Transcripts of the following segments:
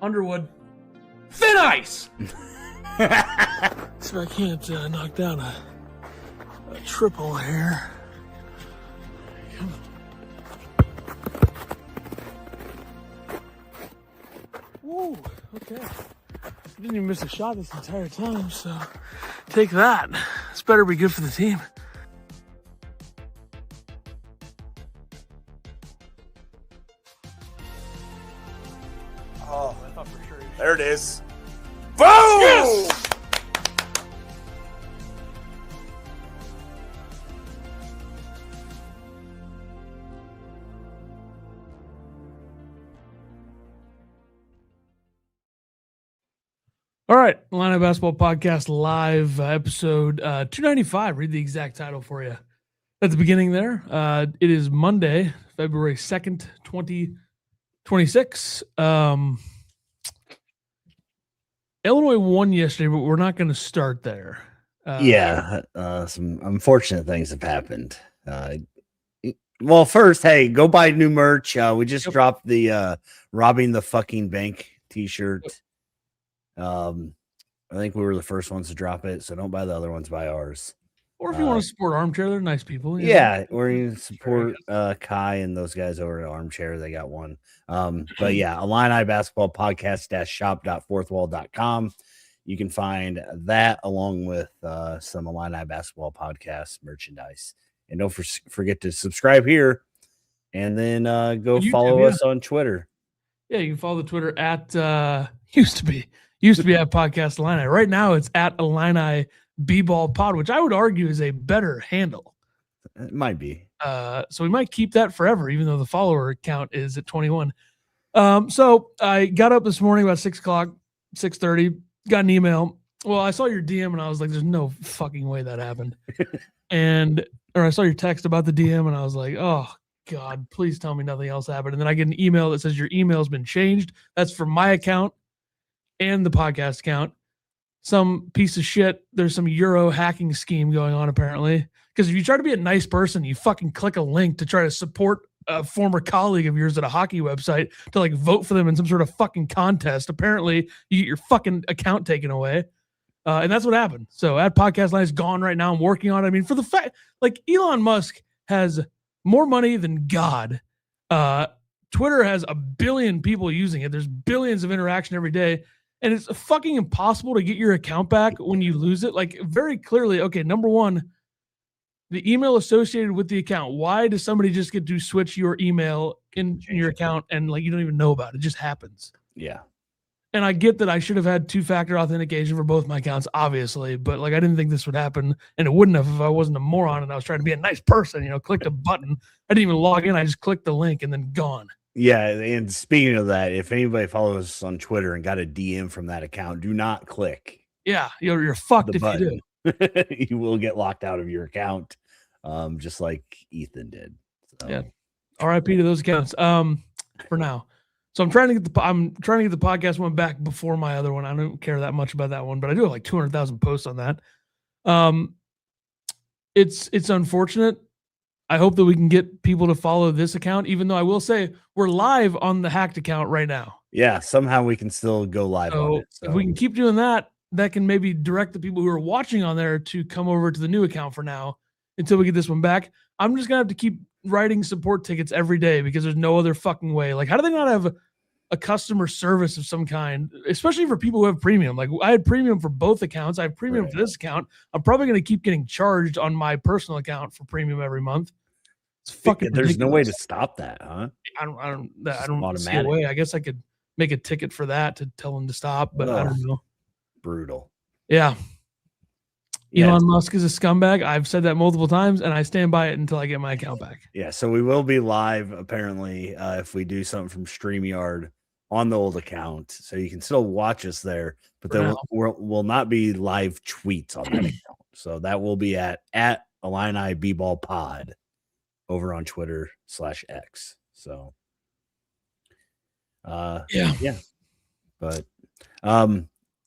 Underwood. Thin ice! So I can't knock down a triple here. Woo, okay. Didn't even miss a shot this entire time, so take that. This better be good for the team. Oh, I thought for sure. there it is. Boom! Yes! All right, Illini Basketball Podcast live, episode 295. Read the exact title for you at the beginning there. It is Monday, February 2nd, 2026. Illinois won yesterday, but we're not going to start there. Some unfortunate things have happened. Well, first, hey, go buy new merch. We just dropped the Robbing the Fucking Bank t-shirt. I think we were the first ones to drop it, so don't buy the other ones, buy ours. Or if you want to support Armchair, they're nice people. Yeah, or you can support Kai and those guys over at Armchair. They got one. But yeah, Illini Basketball Podcast shop.fourthwall.com. You can find that along with some Illini Basketball Podcast merchandise. And don't forget to subscribe here and then go follow us on Twitter. Yeah, you can follow the Twitter at used to be at Podcast Illini. Right now it's at Illini B-Ball Pod, which I would argue is a better handle. It might be. So we might keep that forever, even though the follower count is at 21. So I got up this morning about 6 o'clock, 6:30, got an email. Well, I saw your DM and I was like, there's no fucking way that happened. Or I saw your text about the DM and I was like, oh God, please tell me nothing else happened. And then I get an email that says your email has been changed. That's from my account and the podcast account. Some piece of shit. There's some Euro hacking scheme going on apparently. Because if you try to be a nice person, you fucking click a link to try to support a former colleague of yours at a hockey website to like vote for them in some sort of fucking contest. Apparently, you get your fucking account taken away. And that's what happened. So at Podcast Line is gone right now. I'm working on it. I mean, for the fact, like Elon Musk has more money than God. Twitter has 1 billion people using it. There's billions of interaction every day. And it's fucking impossible to get your account back when you lose it. Like very clearly, okay, number one, the email associated with the account. Why does somebody just get to switch your email in your account and like you don't even know about it? It just happens. Yeah. And I get that I should have had 2-factor authentication for both my accounts, obviously, but like I didn't think this would happen, and it wouldn't have if I wasn't a moron and I was trying to be a nice person, clicked a button. I didn't even log in. I just clicked the link and then gone. Yeah, and speaking of that, if anybody follows us on Twitter and got a DM from that account, do not click. Yeah, you're fucked if button. You do. You will get locked out of your account, just like Ethan did. So. Yeah, RIP to those accounts. For now. So I'm trying to get the podcast one back before my other one. I don't care that much about that one, but I do have like 200,000 posts on that. It's unfortunate. I hope that we can get people to follow this account, even though I will say we're live on the hacked account right now. Yeah, somehow we can still go live on it. So if we can keep doing that, that can maybe direct the people who are watching on there to come over to the new account for now until we get this one back. I'm just going to have to keep writing support tickets every day because there's no other fucking way. Like, how do they not have a customer service of some kind, especially for people who have premium? Like, I had premium for both accounts. I have premium for this account. I'm probably going to keep getting charged on my personal account for premium every month. It's fucking There's ridiculous. no way to stop that, huh? I don't see a way. I guess I could make a ticket for that to tell them to stop, but I don't know. Brutal. Yeah. Elon Musk is a scumbag. I've said that multiple times, and I stand by it until I get my account back. Yeah, so we will be live, apparently, if we do something from StreamYard on the old account. So you can still watch us there, but there will not be live tweets on that account. So that will be at Illini B-Ball Pod over on Twitter/X. So, yeah. But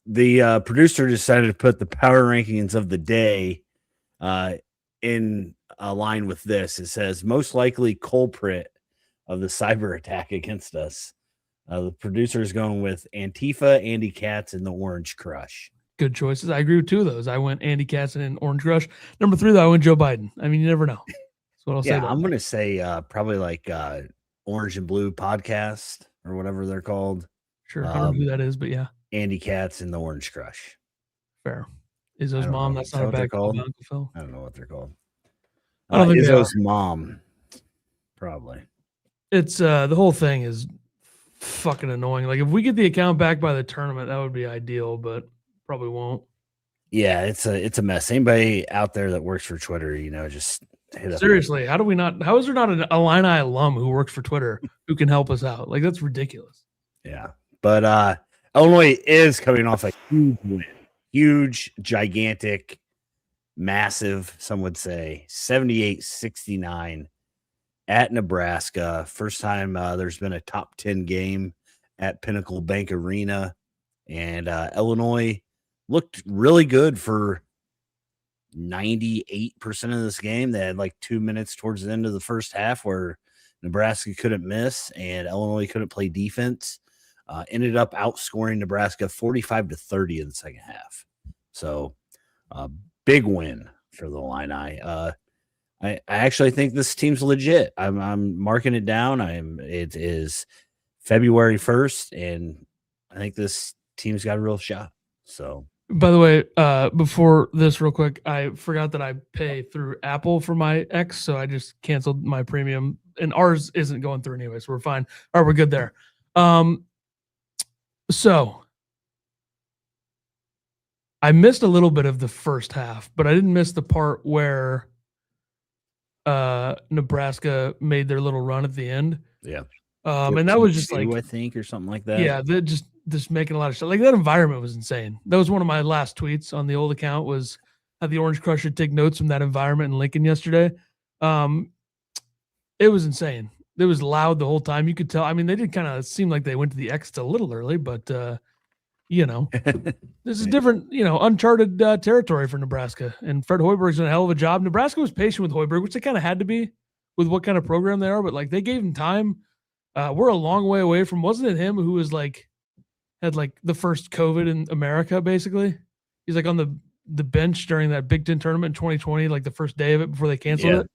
the producer decided to put the power rankings of the day in line with this. It says most likely culprit of the cyber attack against us. The producer is going with Antifa, Andy Katz, and the Orange Crush. Good choices. I agree with two of those. I went Andy Katz and Orange Crush. Number 3, though, I went Joe Biden. I mean, you never know. That's what I'll say. I'm going to say probably like Orange and Blue podcast or whatever they're called. Sure. I don't know who that is, but yeah. Andy Katz and the Orange Crush. Fair. Izzo's mom. That's not a bad call, Uncle Phil. I don't know what they're called. I don't think Izzo's mom. Probably. It's the whole thing is fucking annoying. Like if we get the account back by the tournament, that would be ideal, but probably won't. Yeah, it's a mess. Anybody out there that works for Twitter, just hit up. Seriously, how is there not an Illini alum who works for Twitter who can help us out? Like that's ridiculous. Yeah. But Illinois is coming off a huge win. Huge, gigantic, massive, some would say, 78-69 at Nebraska. First time there's been a top 10 game at Pinnacle Bank Arena. And Illinois looked really good for 98% of this game. They had like 2 minutes towards the end of the first half where Nebraska couldn't miss and Illinois couldn't play defense. Ended up outscoring Nebraska 45-30 in the second half. So big win for the Illini. I actually think this team's legit. I'm marking it down. It is February 1st, and I think this team's got a real shot. So, by the way, before this, real quick, I forgot that I pay through Apple for my X, so I just canceled my premium, and ours isn't going through anyway, so we're fine. All right, we're good there. So I missed a little bit of the first half, but I didn't miss the part where Nebraska made their little run at the end. Yeah. And that was just like, I think, or something like that. Yeah, they're just making a lot of shit. Like that environment was insane. That was one of my last tweets on the old account was how the Orange Crush should take notes from that environment in Lincoln yesterday. It was insane. It was loud the whole time. You could tell. I mean, they did kind of seem like they went to the X a little early, but this is different, uncharted territory for Nebraska. And Fred Hoiberg's done a hell of a job. Nebraska was patient with Hoiberg, which they kind of had to be with what kind of program they are, but like they gave him time. We're a long way away from, wasn't it him who was like, had like the first COVID in America, basically? He's like on the bench during that Big Ten tournament in 2020, like the first day of it before they canceled it.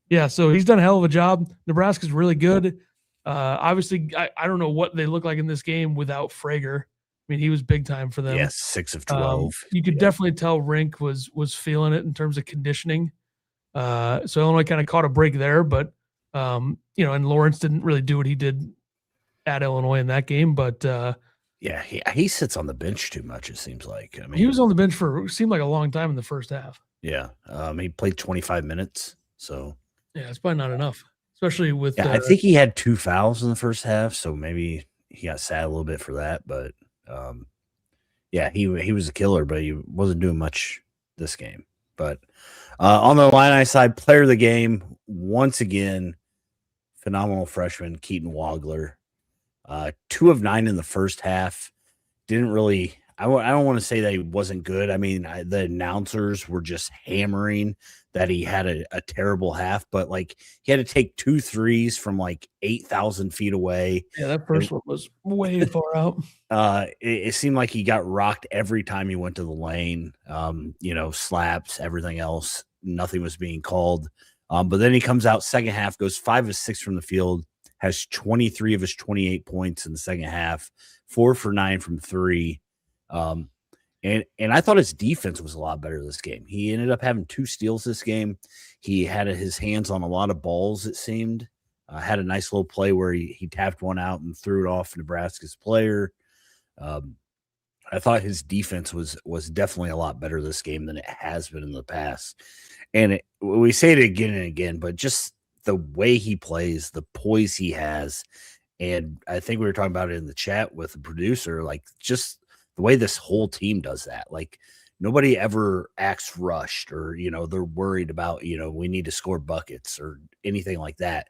Yeah, so he's done a hell of a job. Nebraska's really good. Obviously, I don't know what they look like in this game without Frager. I mean, he was big time for them. Yes, 6 of 12. You could definitely tell Rink was feeling it in terms of conditioning. So Illinois kind of caught a break there, but and Lawrence didn't really do what he did at Illinois in that game. But he sits on the bench too much. It seems like. I mean, he was on the bench for seemed like a long time in the first half. Yeah, he played 25 minutes. So yeah, it's probably not enough, especially with. Yeah, I think he had 2 fouls in the first half, so maybe he got sad a little bit for that. But he was a killer, but he wasn't doing much this game. But on the Illini side, player of the game once again, phenomenal freshman Keaton Wagler. 2 of 9 in the first half. Didn't really. I don't want to say that he wasn't good. I mean, the announcers were just hammering that he had a terrible half, but like he had to take 2 threes from like 8,000 feet away. Yeah, that first one was way far out. It seemed like he got rocked every time he went to the lane. Slaps, everything else. Nothing was being called. But then he comes out second half, goes 5 of 6 from the field, has 23 of his 28 points in the second half, 4 for 9 from 3. And I thought his defense was a lot better this game. He ended up having 2 steals this game. He had his hands on a lot of balls, it seemed. Had a nice little play where he tapped one out and threw it off Nebraska's player. I thought his defense was definitely a lot better this game than it has been in the past. And we say it again and again, but just the way he plays, the poise he has, and I think we were talking about it in the chat with the producer, like just the way this whole team does that. Like nobody ever acts rushed or, they're worried about, we need to score buckets or anything like that.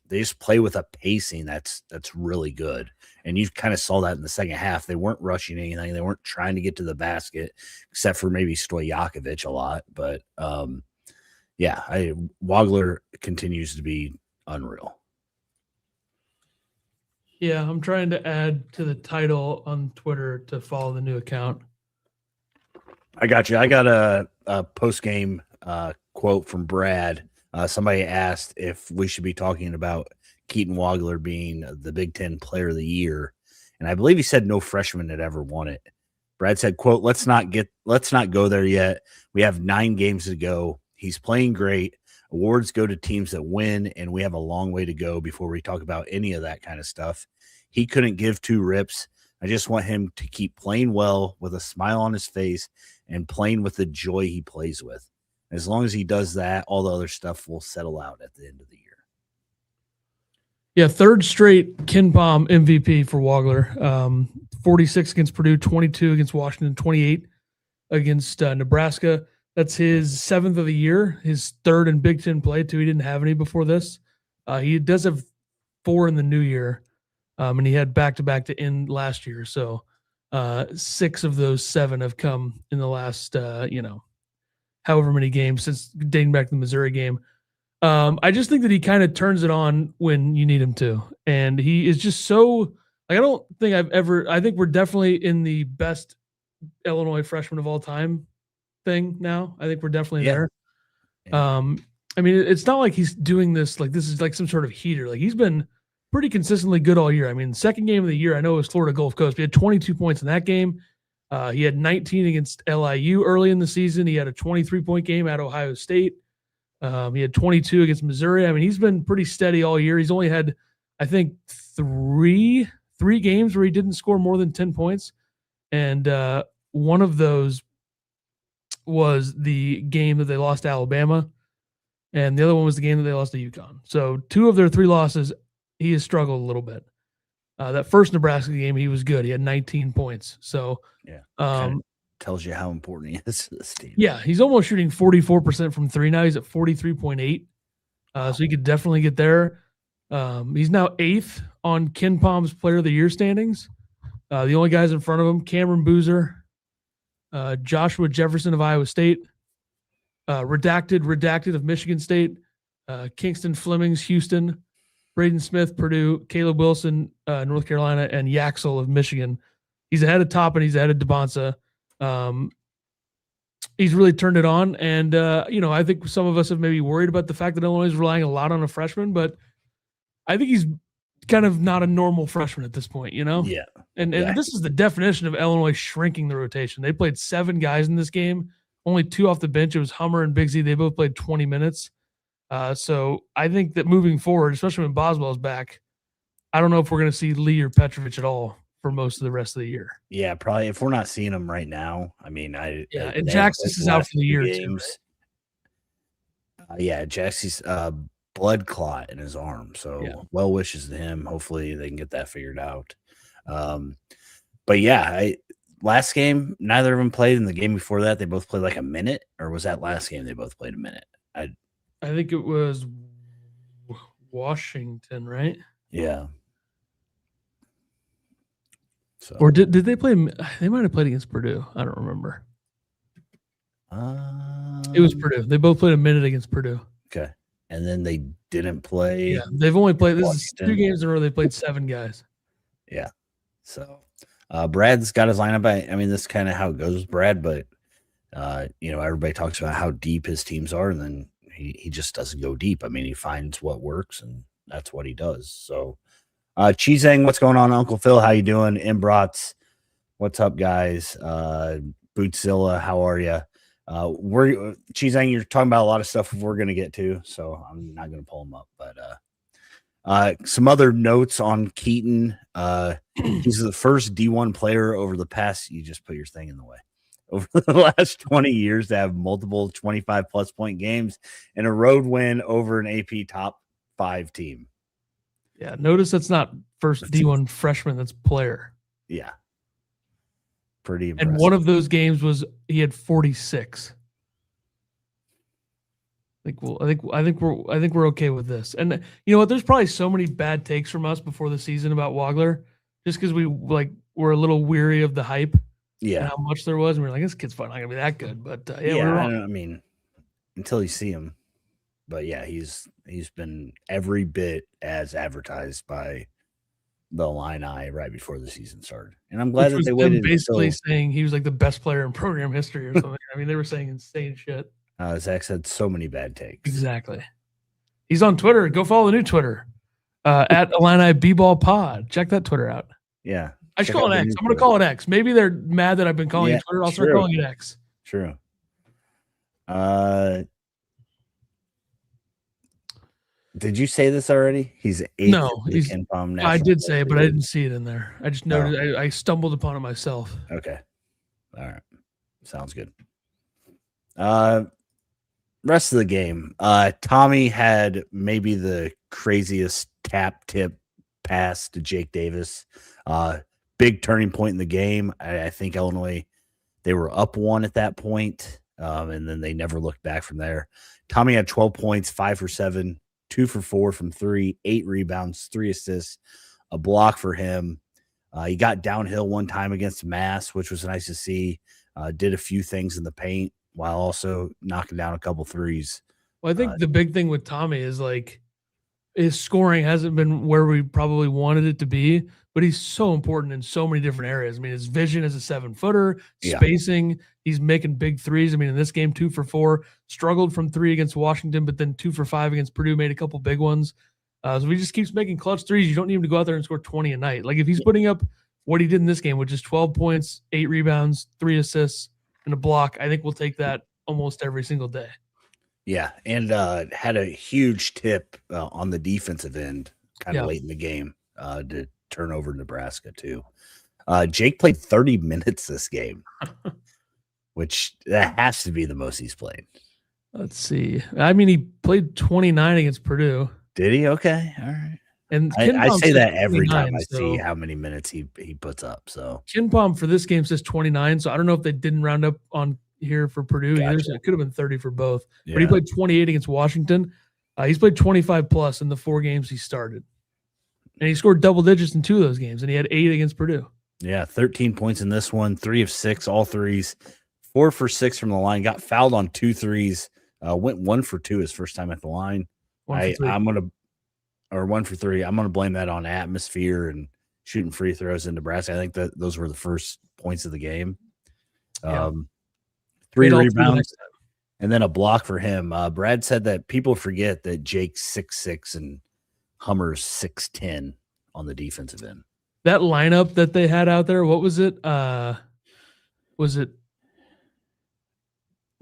They just play with a pacing that's really good. And you kind of saw that in the second half. They weren't rushing anything. They weren't trying to get to the basket except for maybe Stojakovic a lot. But Wagler continues to be unreal. Yeah, I'm trying to add to the title on Twitter to follow the new account. I got you. I got a post game quote from Brad. Somebody asked if we should be talking about Keaton Wagler being the Big Ten Player of the Year, and I believe he said no freshman had ever won it. Brad said, "quote Let's not go there yet. We have 9 games to go. He's playing great. Awards go to teams that win, and we have a long way to go before we talk about any of that kind of stuff. He couldn't give 2 rips. I just want him to keep playing well with a smile on his face and playing with the joy he plays with. As long as he does that, all the other stuff will settle out at the end of the year." Yeah, third straight KenPom MVP for Wagler. 46 against Purdue, 22 against Washington, 28 against Nebraska. That's his 7th of the year, his 3rd in Big Ten play, too. He didn't have any before this. He does have 4 in the new year, and he had back-to-back to end last year. So 6 of those 7 have come in the last, however many games since dating back to the Missouri game. I just think that he kind of turns it on when you need him to. And he is just so – I think we're definitely in the best Illinois freshman of all time thing now. I think we're definitely there. Yeah. It's not like he's doing this like this is like some sort of heater. Like he's been pretty consistently good all year. I mean, second game of the year, I know it was Florida Gulf Coast. He had 22 points in that game. He had 19 against LIU early in the season. He had a 23-point game at Ohio State. He had 22 against Missouri. I mean, he's been pretty steady all year. He's only had, I think, three games where he didn't score more than 10 points. And one of those was the game that they lost to Alabama. And the other one was the game that they lost to UConn. So 2 of their 3 losses, he has struggled a little bit. That first Nebraska game, he was good. He had 19 points. So yeah, tells you how important he is to this team. Yeah, he's almost shooting 44% from 3 now. He's at 43.8. So he could definitely get there. He's now 8th on KenPom's Player of the Year standings. The only guys in front of him, Cameron Boozer, Joshua Jefferson of Iowa State, Redacted of Michigan State, Kingston Flemings, Houston, Braden Smith, Purdue, Caleb Wilson, North Carolina, and Yaxel of Michigan. He's ahead of Top and he's ahead of DeBonsa. He's really turned it on. And, I think some of us have maybe worried about the fact that Illinois is relying a lot on a freshman, but I think he's kind of not a normal freshman at this point, Yeah. And this is the definition of Illinois shrinking the rotation. They played 7 guys in this game, only 2 off the bench. It was Hummer and Bigsy. They both played 20 minutes. So I think that moving forward, especially when Boswell's back, I don't know if we're going to see Lee or Petrovich at all for most of the rest of the year. Yeah, probably if we're not seeing them right now. I mean, and Jaxis is out for the year too. Right? Jaxie's blood clot in his arm. So well wishes to him. Hopefully they can get that figured out. But last game, neither of them played. In the game before that, they both played like a minute. Or was that last game they both played a minute? I think it was Washington, right? Yeah. So. Or did they play? They might have played against Purdue. I don't remember. It was Purdue. They both played a minute against Purdue. Okay. And then they didn't play. Yeah, they've only played. This is 2 games in a row. They played 7 guys. Yeah. So Brad's got his lineup. I mean, this is kind of how it goes with Brad, but everybody talks about how deep his teams are, and then he just doesn't go deep. I mean, he finds what works, and that's what he does. So, Cheesang, what's going on, Uncle Phil? How you doing? Imbrats, what's up, guys? Bootzilla, how are you? Cheesang, you're talking about a lot of stuff we're going to get to, so I'm not going to pull them up. But some other notes on Keaton. He's the first D1 player over the past. You just put your thing in the way. Over the last 20 years to have multiple 25-plus point games and a road win over an AP top 5 team. Yeah, notice that's not first D1 freshman, that's player. Yeah. Pretty impressive. And one of those games was he had 46. I think we're okay with this. And you know what? There's probably so many bad takes from us before the season about Wagler, just because we're a little weary of the hype. Yeah, and how much there was, and we're like, this kid's not gonna be that good. But we're wrong. I mean, until you see him, but yeah, he's been every bit as advertised by the Illini right before the season started. And I'm glad that they them waited. basically saying he was like the best player in program history or something. I mean, they were saying insane shit. Zach said so many bad takes. Exactly. He's on Twitter. Go follow the new Twitter at Illini B-Ball Pod. Check that Twitter out. Yeah. I should call it X. I'm going to call it X. Maybe they're mad that I've been calling it Twitter. I'll start calling it X. True. Did you say this already? He's KenPom. I did say it, but I didn't see it in there. I just noted. I stumbled upon it myself. Okay. All right. Sounds good. Rest of the game. Tommy had maybe the craziest tip pass to Jake Davis. Big turning point in the game. I think Illinois, they were up 1 at that point, and then they never looked back from there. Tommy had 12 points, 5 for 7, 2 for 4 from 3, 8 rebounds, 3 assists, a block for him. He got downhill one time against Mass, which was nice to see. Did a few things in the paint while also knocking down a couple threes. Well, I think the big thing with Tommy is like his scoring hasn't been where we probably wanted it to be, but he's so important in so many different areas. I mean, his vision as a 7-footer, spacing, he's making big threes. I mean, in this game, 2 for 4, struggled from 3 against Washington, but then 2 for 5 against Purdue, made a couple big ones. So he just keeps making clutch threes. You don't need him to go out there and score 20 a night. Like if he's putting up what he did in this game, which is 12 points, 8 rebounds, 3 assists, and a block, I think we'll take that almost every single day. Yeah, and had a huge tip on the defensive end kind of late in the game to turn over Nebraska too. Jake played 30 minutes this game, which that has to be the most he's played. Let's see. I mean, he played 29 against Purdue. Did he? Okay, all right. And I say that every time I see how many minutes he puts up. So KenPom for this game says 29. So I don't know if they didn't round up on here for Purdue either. So it could have been 30 for both. Yeah. But he played 28 against Washington. He's played 25 plus in the 4 games he started. And he scored double digits in 2 of those games. And he had 8 against Purdue. Yeah, 13 points in this one, 3 of 6, all threes, 4 for 6 from the line. Got fouled on 2 threes. Went 1 for 2 his first time at the line. 1 for 3. I'm gonna blame that on atmosphere and shooting free throws in Nebraska. I think that those were the first points of the game. 3 rebounds and then a block for him. Brad said that people forget that Jake's 6'6" and Hummer's 6'10" on the defensive end. That lineup that they had out there, what was it? Was it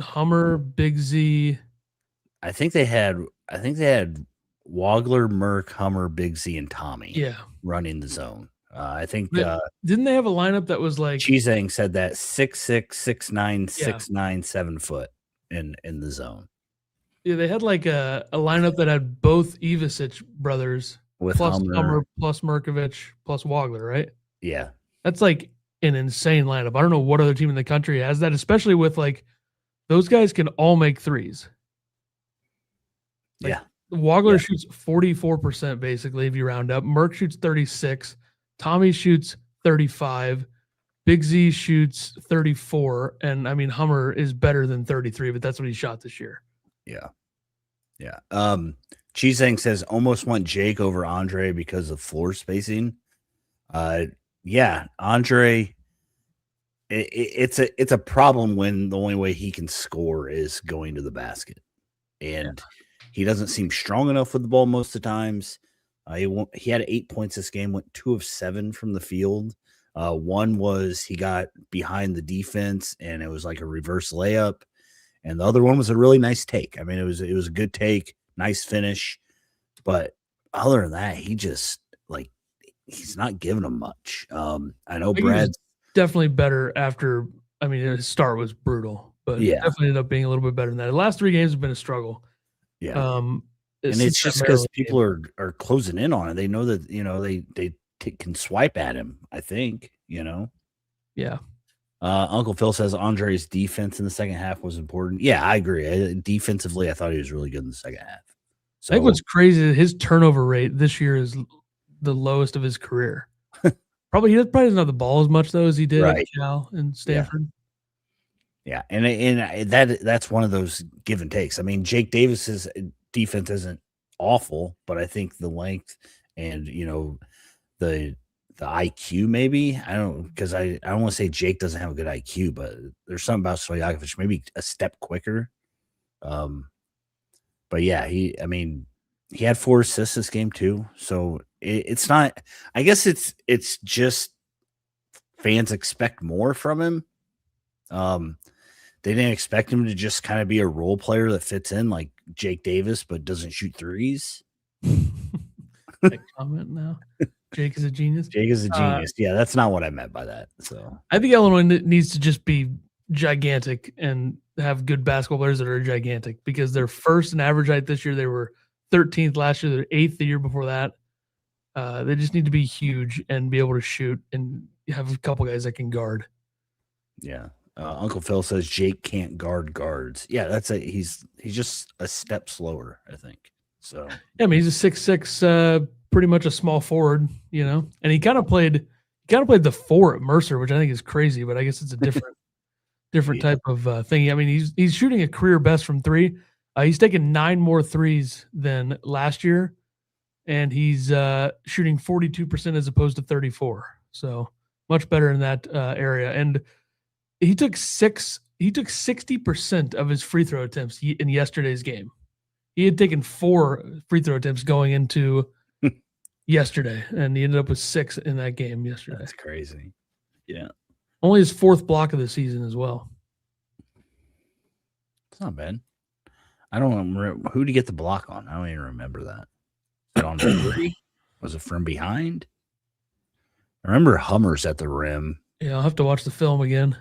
Hummer, Big Z? I think they had Wagler, Merck, Hummer, Big Z, and Tommy running the zone. I think didn't they have a lineup that was like Cheesang said that 6'6", 6'9", 6'9", 7 foot in the zone. Yeah, they had like a lineup that had both Ivasic brothers with plus Hummer plus Merkovich plus Wagler, right? Yeah. That's like an insane lineup. I don't know what other team in the country has that, especially with like those guys can all make threes. Like, Wagler shoots 44% basically if you round up. Merck shoots 36. Tommy shoots 35. Big Z shoots 34. And I mean, Hummer is better than 33, but that's what he shot this year. Yeah. Yeah. Cheesang says almost want Jake over Andre because of floor spacing. Andre, it's a problem when the only way he can score is going to the basket. And he doesn't seem strong enough with the ball most of the times. He had 8 points this game, went 2 of 7 from the field. One was he got behind the defense and it was like a reverse layup. And the other one was a really nice take. I mean, it was a good take, nice finish. But other than that, he just he's not giving them much. I know Brad's definitely better after. I mean, his start was brutal, but definitely ended up being a little bit better than that. The last 3 games have been a struggle. Yeah. And it's just because people are closing in on it. They know that, they can swipe at him, I think, Yeah. Uncle Phil says Andre's defense in the second half was important. Yeah, I agree. Defensively, I thought he was really good in the second half. So, I think what's crazy is his turnover rate this year is the lowest of his career. He probably doesn't have the ball as much, though, as he did at Cal and Stanford. Yeah, and that's one of those give and takes. I mean, Jake Davis's defense isn't awful, but I think the length and the IQ maybe. I don't because I don't want to say Jake doesn't have a good IQ, but there's something about Stojakovic maybe a step quicker. But yeah, he had 4 assists this game too. So it's not. I guess it's just fans expect more from him. They didn't expect him to just kind of be a role player that fits in like Jake Davis, but doesn't shoot threes. That comment now. Jake is a genius. Jake is a genius. Yeah, that's not what I meant by that. So I think Illinois needs to just be gigantic and have good basketball players that are gigantic because they're first in average height this year. They were 13th last year. They're 8th the year before that. They just need to be huge and be able to shoot and have a couple guys that can guard. Yeah. Uncle Phil says Jake can't guard guards. Yeah, that's he's just a step slower, I think. So yeah, I mean he's a 6'6", pretty much a small forward, and he kind of played the 4 at Mercer, which I think is crazy, but I guess it's a different type of thing. I mean he's shooting a career best from 3. He's taken 9 more threes than last year, and he's shooting 42% as opposed to 34. So much better in that area. And he took 60% of his free throw attempts in yesterday's game. He had taken 4 free throw attempts going into yesterday, and he ended up with 6 in that game yesterday. That's crazy. Yeah. Only his 4th block of the season as well. It's not bad. I don't remember who did he get the block on. I don't even remember that. Was it on the 3? Was it from behind? I remember Hummer's at the rim. Yeah, I'll have to watch the film again.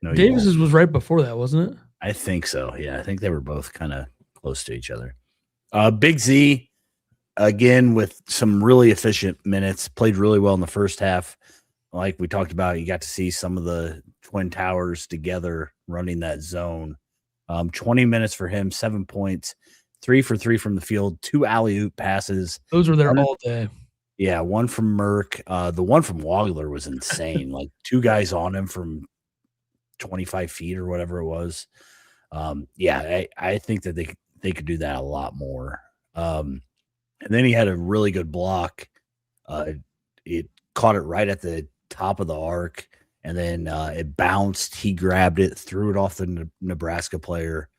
No, Davis's was right before that, wasn't it? I think so. Yeah, I think they were both kind of close to each other. Big Z, again, with some really efficient minutes, played really well in the first half. Like we talked about, you got to see some of the Twin Towers together running that zone. 20 minutes for him, 7 points, 3 for 3 from the field, 2 alley-oop passes. Those were there all day. Yeah, 1 from Merck. The one from Wagler was insane. Like 2 guys on him from 25 feet or whatever it was. I think that they could do that a lot more. And then he had a really good block. It caught it right at the top of the arc, and then it bounced. He grabbed it, threw it off the Nebraska player.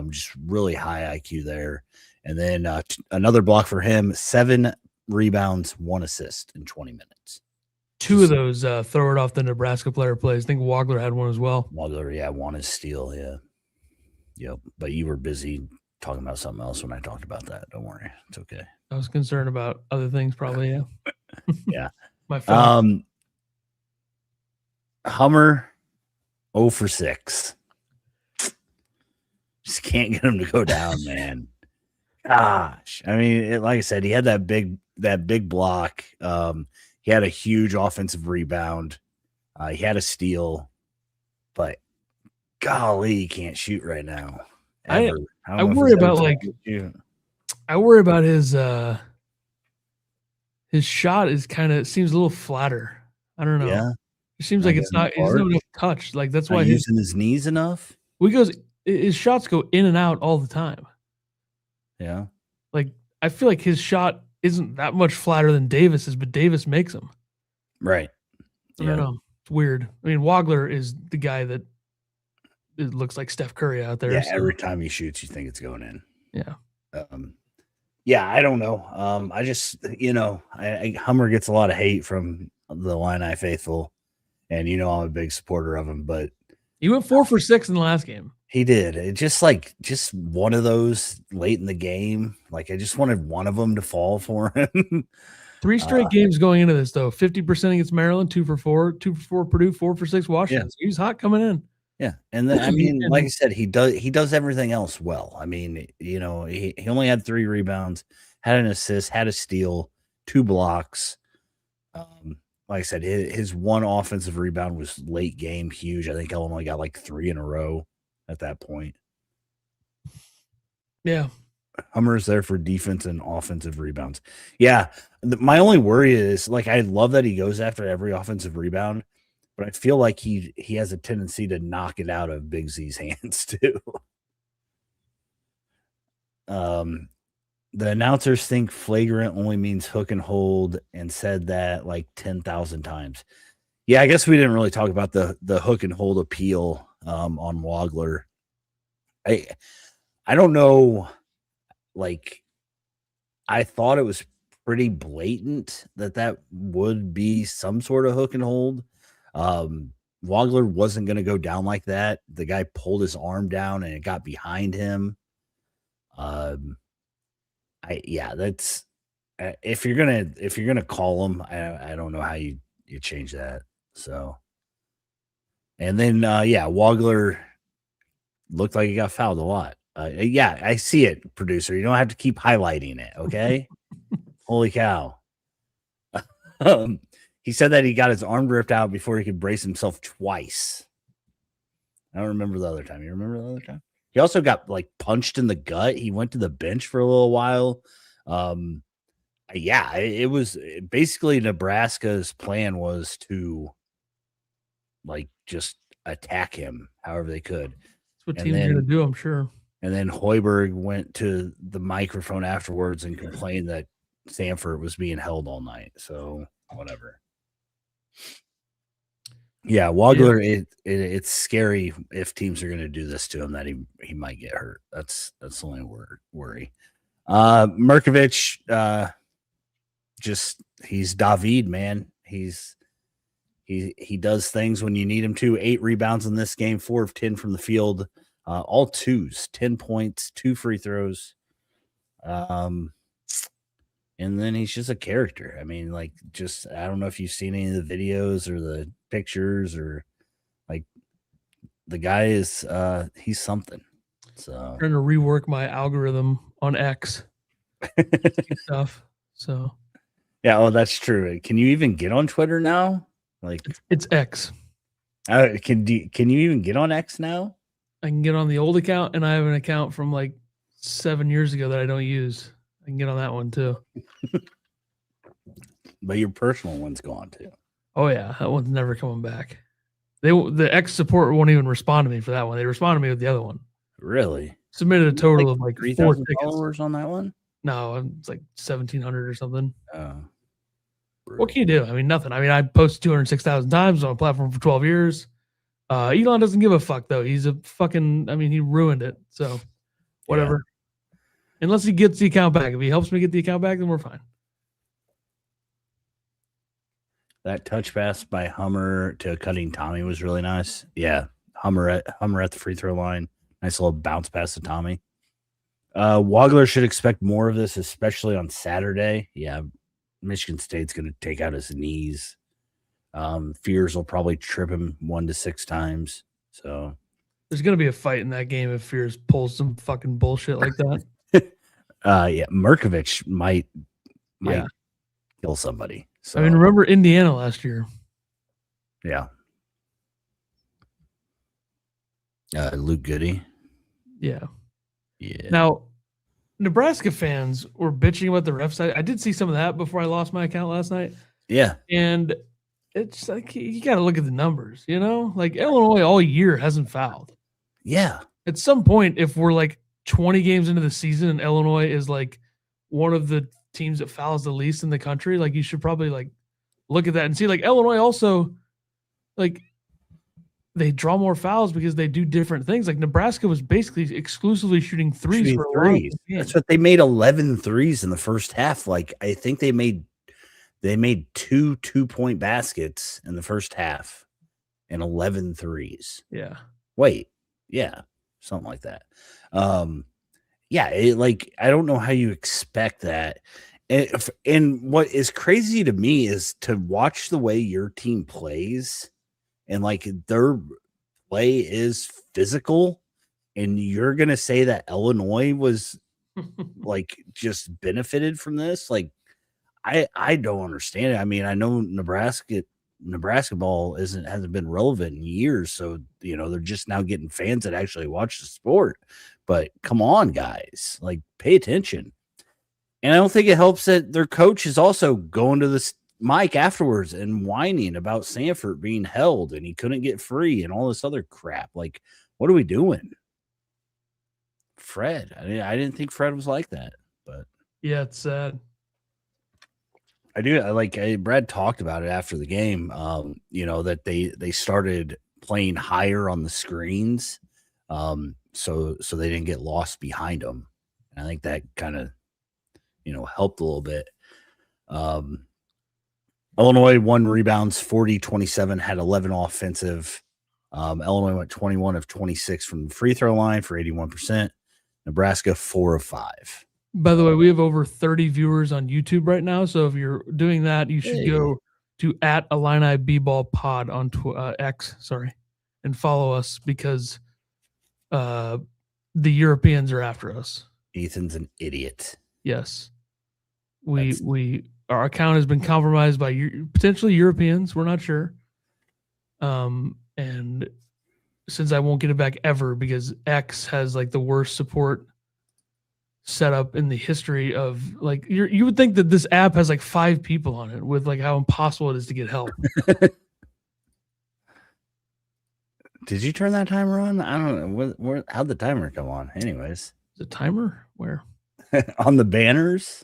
Just really high IQ there. And then another block for him, 7 rebounds, 1 assist in 20 minutes. 2 of those throw it off the Nebraska player plays. I think Wagler had one as well. Wagler, yeah, 1 is steal, yeah. Yep, but you were busy talking about something else when I talked about that. Don't worry. It's okay. I was concerned about other things probably, yeah. Yeah. My phone. Hummer, 0 for 6. Just can't get him to go down, man. Gosh. I mean, like I said, he had that big block. He had a huge offensive rebound. He had a steal, but golly, he can't shoot right now. I worry about I worry about his shot is seems a little flatter. I don't know. Yeah. It seems like he's not enough touch. Like that's why he's using his knees enough. His shots go in and out all the time. Yeah. Like I feel like his shot isn't that much flatter than Davis's, but Davis makes them. Right. I don't know. It's weird. I mean, Wagler is the guy that it looks like Steph Curry out there. Yeah, so. Every time he shoots, you think it's going in. Yeah. Yeah, I don't know. I just, Hummer gets a lot of hate from the Illini faithful, and I'm a big supporter of him, but he went 4 for 6 in the last game. He did. It just one of those late in the game. Like I just wanted one of them to fall for him. 3 straight games going into this though. 50% against Maryland, 2 for 4, 2 for 4 Purdue, 4 for 6 Washington. Yeah. So he's hot coming in. Yeah, and then like I said, he does everything else well. I mean, he only had 3 rebounds, had an assist, had a steal, 2 blocks. Like I said, his 1 offensive rebound was late game, huge. I think Illinois got like 3 in a row at that point. Yeah. Hummer's there for defense and offensive rebounds. Yeah. My only worry is I love that he goes after every offensive rebound, but I feel like he has a tendency to knock it out of Big Z's hands too. The announcers think flagrant only means hook and hold and said that like 10,000 times. Yeah, I guess we didn't really talk about the hook and hold appeal on Wagler. I don't know. Like, I thought it was pretty blatant that would be some sort of hook and hold. Wagler wasn't going to go down like that. The guy pulled his arm down and it got behind him. That's if you're gonna call him, I don't know how you change that. So, and then Wagler looked like he got fouled a lot. I see it, producer. You don't have to keep highlighting it, okay? Holy cow! He said that he got his arm ripped out before he could brace himself twice. I don't remember the other time. You remember the other time? He also got like punched in the gut. He went to the bench for a little while. It was basically Nebraska's plan was to like just attack him however they could. That's what teams are going to do, I'm sure. And then Hoiberg went to the microphone afterwards and complained that Sanford was being held all night. So whatever. Yeah, Wagler. It's scary if teams are going to do this to him that he might get hurt. That's the only worry. Merkovich, he's David, man. He does things when you need him to. 8 rebounds in this game, 4 of 10 from the field, all twos, 10 points, 2 free throws. And then he's just a character. I mean, like, I don't know if you've seen any of the videos or the pictures or like the guy is he's something. So I'm trying to rework my algorithm on X stuff. So yeah, that's true. Can you even get on Twitter now? Like it's X. Can you even get on X now? I can get on the old account, and I have an account from like 7 years ago that I don't use. I can get on that one too. But your personal one's gone too. Oh yeah, that one's never coming back. The X support won't even respond to me for that one. They responded to me with the other one. Really? Submitted a total of like 3,000 followers on that one? No, it's like 1,700 or something. Oh. What can you do? I mean, nothing. I mean, I posted 206,000 times on a platform for 12 years. Elon doesn't give a fuck though. He's a fucking. I mean, he ruined it. So, whatever. Yeah. Unless he gets the account back. If he helps me get the account back, then we're fine. That touch pass by Hummer to cutting Tommy was really nice. Yeah, Hummer at the free throw line. Nice little bounce pass to Tommy. Wagler should expect more of this, especially on Saturday. Yeah, Michigan State's going to take out his knees. Fears will probably trip him 1 to 6 times. So there's going to be a fight in that game if Fears pulls some fucking bullshit like that. Merkovich might kill somebody. So, I mean, remember Indiana last year? Yeah. Luke Goody. Yeah. Yeah. Now, Nebraska fans were bitching about the refs. I did see some of that before I lost my account last night. Yeah. And it's like you got to look at the numbers, you know? Like Illinois all year hasn't fouled. Yeah. At some point, if we're like 20 games into the season and Illinois is like one of the teams that fouls the least in the country, like you should probably like look at that and see like Illinois also like they draw more fouls because they do different things. Like Nebraska was basically exclusively shooting threes. That's what they made 11 threes in the first half. Like I think they made 2 2-point baskets in the first half and 11 threes. Yeah. Wait. Yeah. Something like that. I don't know how you expect that. And what is crazy to me is to watch the way your team plays and like their play is physical. And you're going to say that Illinois was like just benefited from this. Like, I don't understand it. I mean, I know Nebraska ball hasn't been relevant in years, so they're just now getting fans that actually watch the sport. But come on, guys, like pay attention. And I don't think it helps that their coach is also going to this mic afterwards and whining about Sanford being held and he couldn't get free and all this other crap. Like, what are we doing? Fred, I didn't think Fred was like that, but Yeah, it's sad. I do. Brad talked about it after the game. That they started playing higher on the screens, so they didn't get lost behind them. And I think that kind of, helped a little bit. Illinois 1 rebounds, 40-27, had 11 offensive. Illinois went 21 of 26 from the free throw line for 81%. Nebraska 4 of 5. By the way, we have over 30 viewers on YouTube right now. So if you're doing that, you should go to @Illini B-Ball Pod on X, and follow us because the Europeans are after us. Ethan's an idiot. Yes. Our account has been compromised by potentially Europeans. We're not sure. And since I won't get it back ever because X has like the worst support setup in the history of like you would think that this app has like 5 people on it with like how impossible it is to get help. Did you turn that timer on? I don't know. How'd the timer come on? Anyways. The timer? Where? On the banners?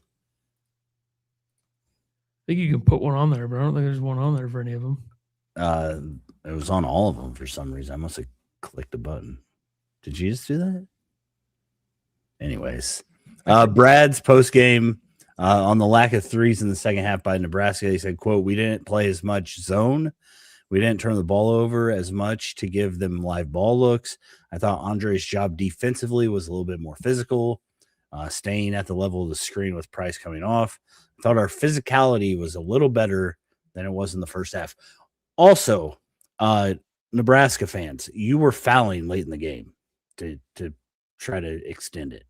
I think you can put one on there, but I don't think there's one on there for any of them. It was on all of them for some reason. I must have clicked a button. Did you just do that? Anyways, Brad's post game on the lack of threes in the second half by Nebraska. He said, quote, "We didn't play as much zone. We didn't turn the ball over as much to give them live ball looks. I thought Andre's job defensively was a little bit more physical, staying at the level of the screen with Price coming off. I thought our physicality was a little better than it was in the first half." Also, Nebraska fans, you were fouling late in the game to try to extend it.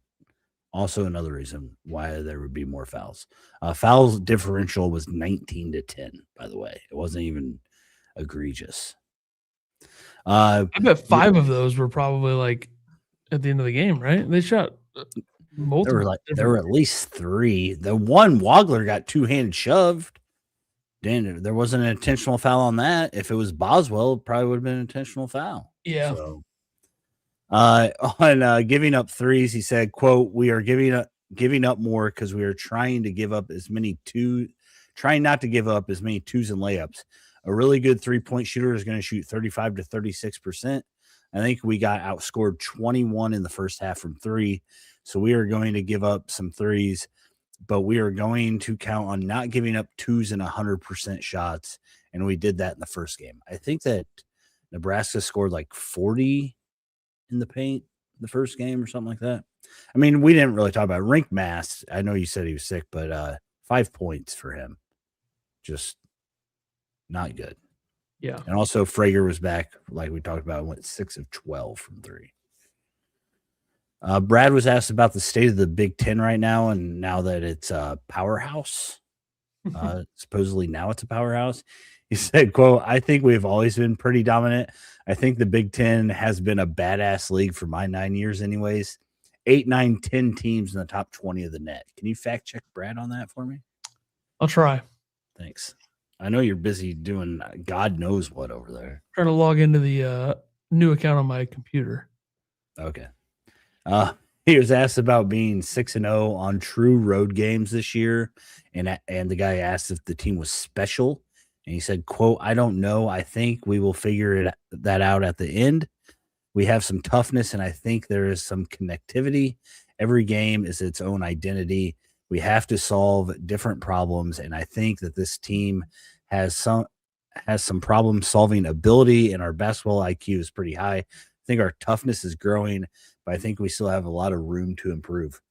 Also, another reason why there would be more fouls. Fouls differential was 19-10, by the way. It wasn't even egregious. I bet 5 of those were probably like at the end of the game, right? They shot multiple. There were at least 3. The one Wagler got 2-handed shoved. Dan, there wasn't an intentional foul on that. If it was Boswell, it probably would have been an intentional foul. Yeah. So, on giving up threes, he said, quote, "We are giving up more because we are trying not to give up as many twos and layups. A really good 3-point shooter is going to shoot 35 to 36%. I think we got outscored 21 in the first half from 3. So we are going to give up some threes, but we are going to count on not giving up 2s and 100% shots." And we did that in the first game. I think that Nebraska scored like 40 in the paint the first game or something like that. I mean, we didn't really talk about Rink Mast. I know you said he was sick, but 5 points for him. Just not good. Yeah. And also Frager was back, like we talked about, went 6 of 12 from 3. Brad was asked about the state of the Big Ten right now, and now that it's a powerhouse, supposedly now it's a powerhouse. He said, quote, "I think we've always been pretty dominant. I think the Big Ten has been a badass league for my 9 years anyways. 8, 9, 10 teams in the top 20 of the net." Can you fact check Brad on that for me? I'll try. Thanks. I know you're busy doing God knows what over there. Trying to log into the new account on my computer. Okay. He was asked about being 6-0 on true road games this year, and the guy asked if the team was special, and he said, quote, "I don't know. I think we will figure that out at the end. We have some toughness, and I think there is some connectivity. Every game is its own identity. We have to solve different problems, and I think that this team has some problem-solving ability, and our basketball IQ is pretty high. I think our toughness is growing, but I think we still have a lot of room to improve."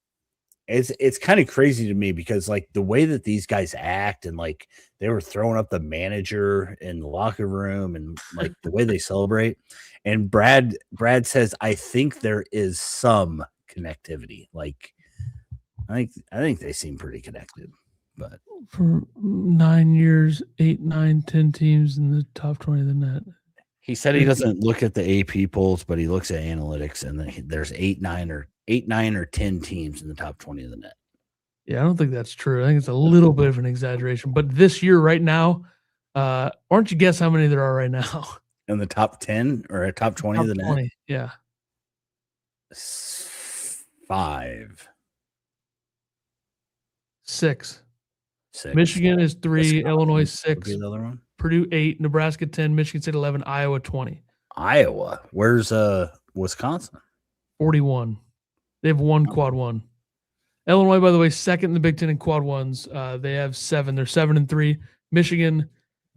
It's kind of crazy to me because like the way that these guys act and like they were throwing up the manager in the locker room and like the way they celebrate. And Brad says, "I think there is some connectivity." Like I think they seem pretty connected, but For 9 years, 8, 9, 10 teams in the top 20 of the net. he said he doesn't look at the AP polls, but he looks at analytics, and there's 8, 9, or 10 teams in the top 20 of the net. Yeah, I don't think that's true. I think it's a little bit of an exaggeration. But this year, right now, why don't you guess how many there are right now? In the top 10 or top 20 of the net? 20, yeah. 5. 6. 6. Michigan is 3. Wisconsin Illinois would 6. be the other one. Purdue 8. Nebraska 10. Michigan State 11. Iowa 20. Iowa. Where's Wisconsin? 41. They have 1 quad 1. Illinois, by the way, 2nd in the Big Ten in quad 1s. They have 7. They're 7-3. Michigan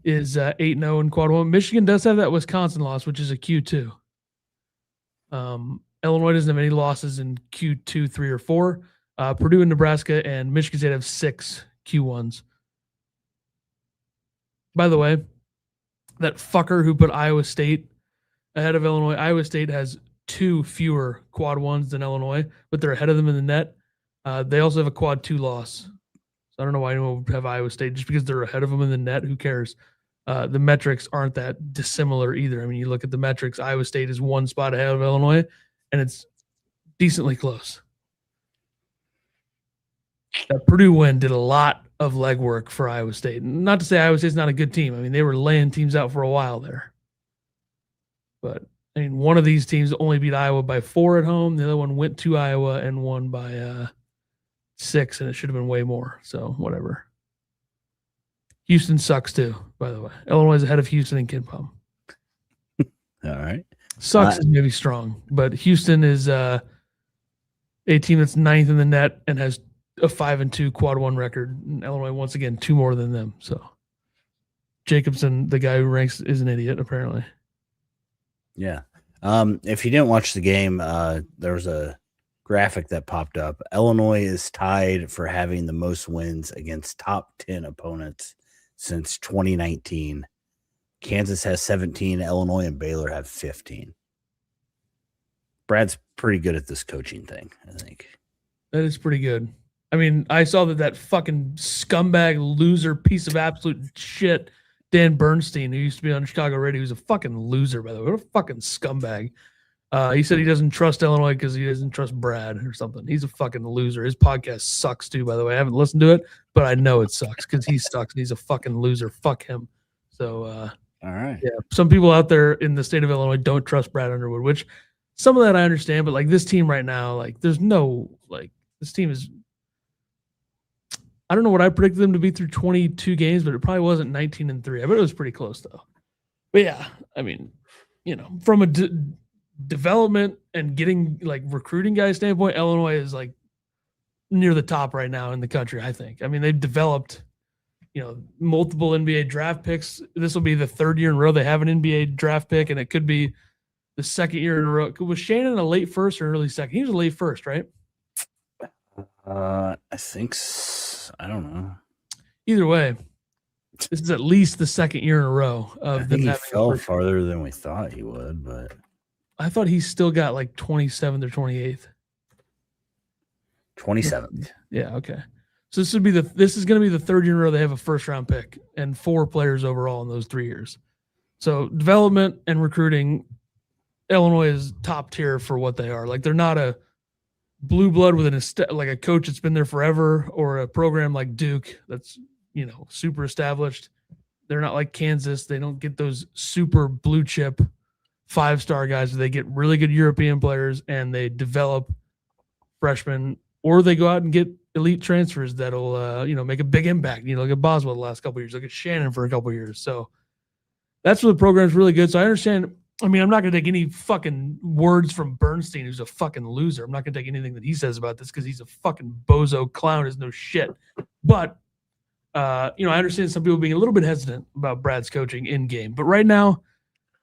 is 8-0 in quad 1. Michigan does have that Wisconsin loss, which is a Q2. Illinois doesn't have any losses in Q2, 3, or 4. Purdue and Nebraska and Michigan State have 6 Q1s. By the way, that fucker who put Iowa State ahead of Illinois, Iowa State has 2 fewer quad 1s than Illinois, but they're ahead of them in the net. They also have a quad 2 loss. So I don't know why anyone would have Iowa State just because they're ahead of them in the net. Who cares? The metrics aren't that dissimilar either. I mean, you look at the metrics, Iowa State is 1 spot ahead of Illinois, and it's decently close. That Purdue win did a lot of legwork for Iowa State. Not to say Iowa State's not a good team. I mean, they were laying teams out for a while there. But, I mean, one of these teams only beat Iowa by 4 at home. The other one went to Iowa and won by 6, and it should have been way more. So, whatever. Houston sucks too, by the way. Illinois is ahead of Houston in KenPom. All right. Sucks is maybe strong, but Houston is a team that's 9th in the net and has a 5-2 quad 1 record. And Illinois, once again, 2 more than them. So Jacobson, the guy who ranks, is an idiot, apparently. Yeah. If you didn't watch the game, there was a graphic that popped up. Illinois is tied for having the most wins against top 10 opponents since 2019. Kansas has 17. Illinois and Baylor have 15. Brad's pretty good at this coaching thing, I think. That is pretty good. I mean, I saw that fucking scumbag loser piece of absolute shit, Dan Bernstein, who used to be on Chicago radio, who's a fucking loser, by the way. What a fucking scumbag. He said he doesn't trust Illinois because he doesn't trust Brad or something. He's a fucking loser. His podcast sucks too, by the way. I haven't listened to it, but I know it sucks because he sucks and he's a fucking loser. Fuck him. So, all right. Yeah, some people out there in the state of Illinois don't trust Brad Underwood, which some of that I understand, but like this team right now, like there's no, like this team is, I don't know what I predicted them to be through 22 games, but it probably wasn't 19-3. I bet it was pretty close though. But yeah, I mean, you know, from a development and getting like recruiting guy standpoint, Illinois is like near the top right now in the country, I think. I mean, they've developed, you know, multiple NBA draft picks. This will be the 3rd year in a row they have an NBA draft pick, and it could be the 2nd year in a row. Was Shannon a late first or early second? He was a late first, right? I think I don't know. Either way, this is at least the 2nd year in a row of I them think he having fell farther than we thought he would, but I thought he still got like 27th or 28th. 27th. Yeah, okay. So this is going to be the 3rd year in a row they have a first round pick and 4 players overall in those 3 years. So development and recruiting, Illinois is top tier for what they are. Like they're not a blue blood with like a coach that's been there forever or a program like Duke that's, you know, super established. They're not like Kansas. They don't get those super blue chip 5-star guys. They get really good European players and they develop freshmen, or they go out and get elite transfers that'll, you know, make a big impact. You know, look at Boswell the last couple of years. Look at Shannon for a couple of years. So that's where the program's really good. So I understand. I mean, I'm not going to take any fucking words from Bernstein, who's a fucking loser. I'm not going to take anything that he says about this because he's a fucking bozo clown, is no shit. But, you know, I understand some people being a little bit hesitant about Brad's coaching in game. But right now,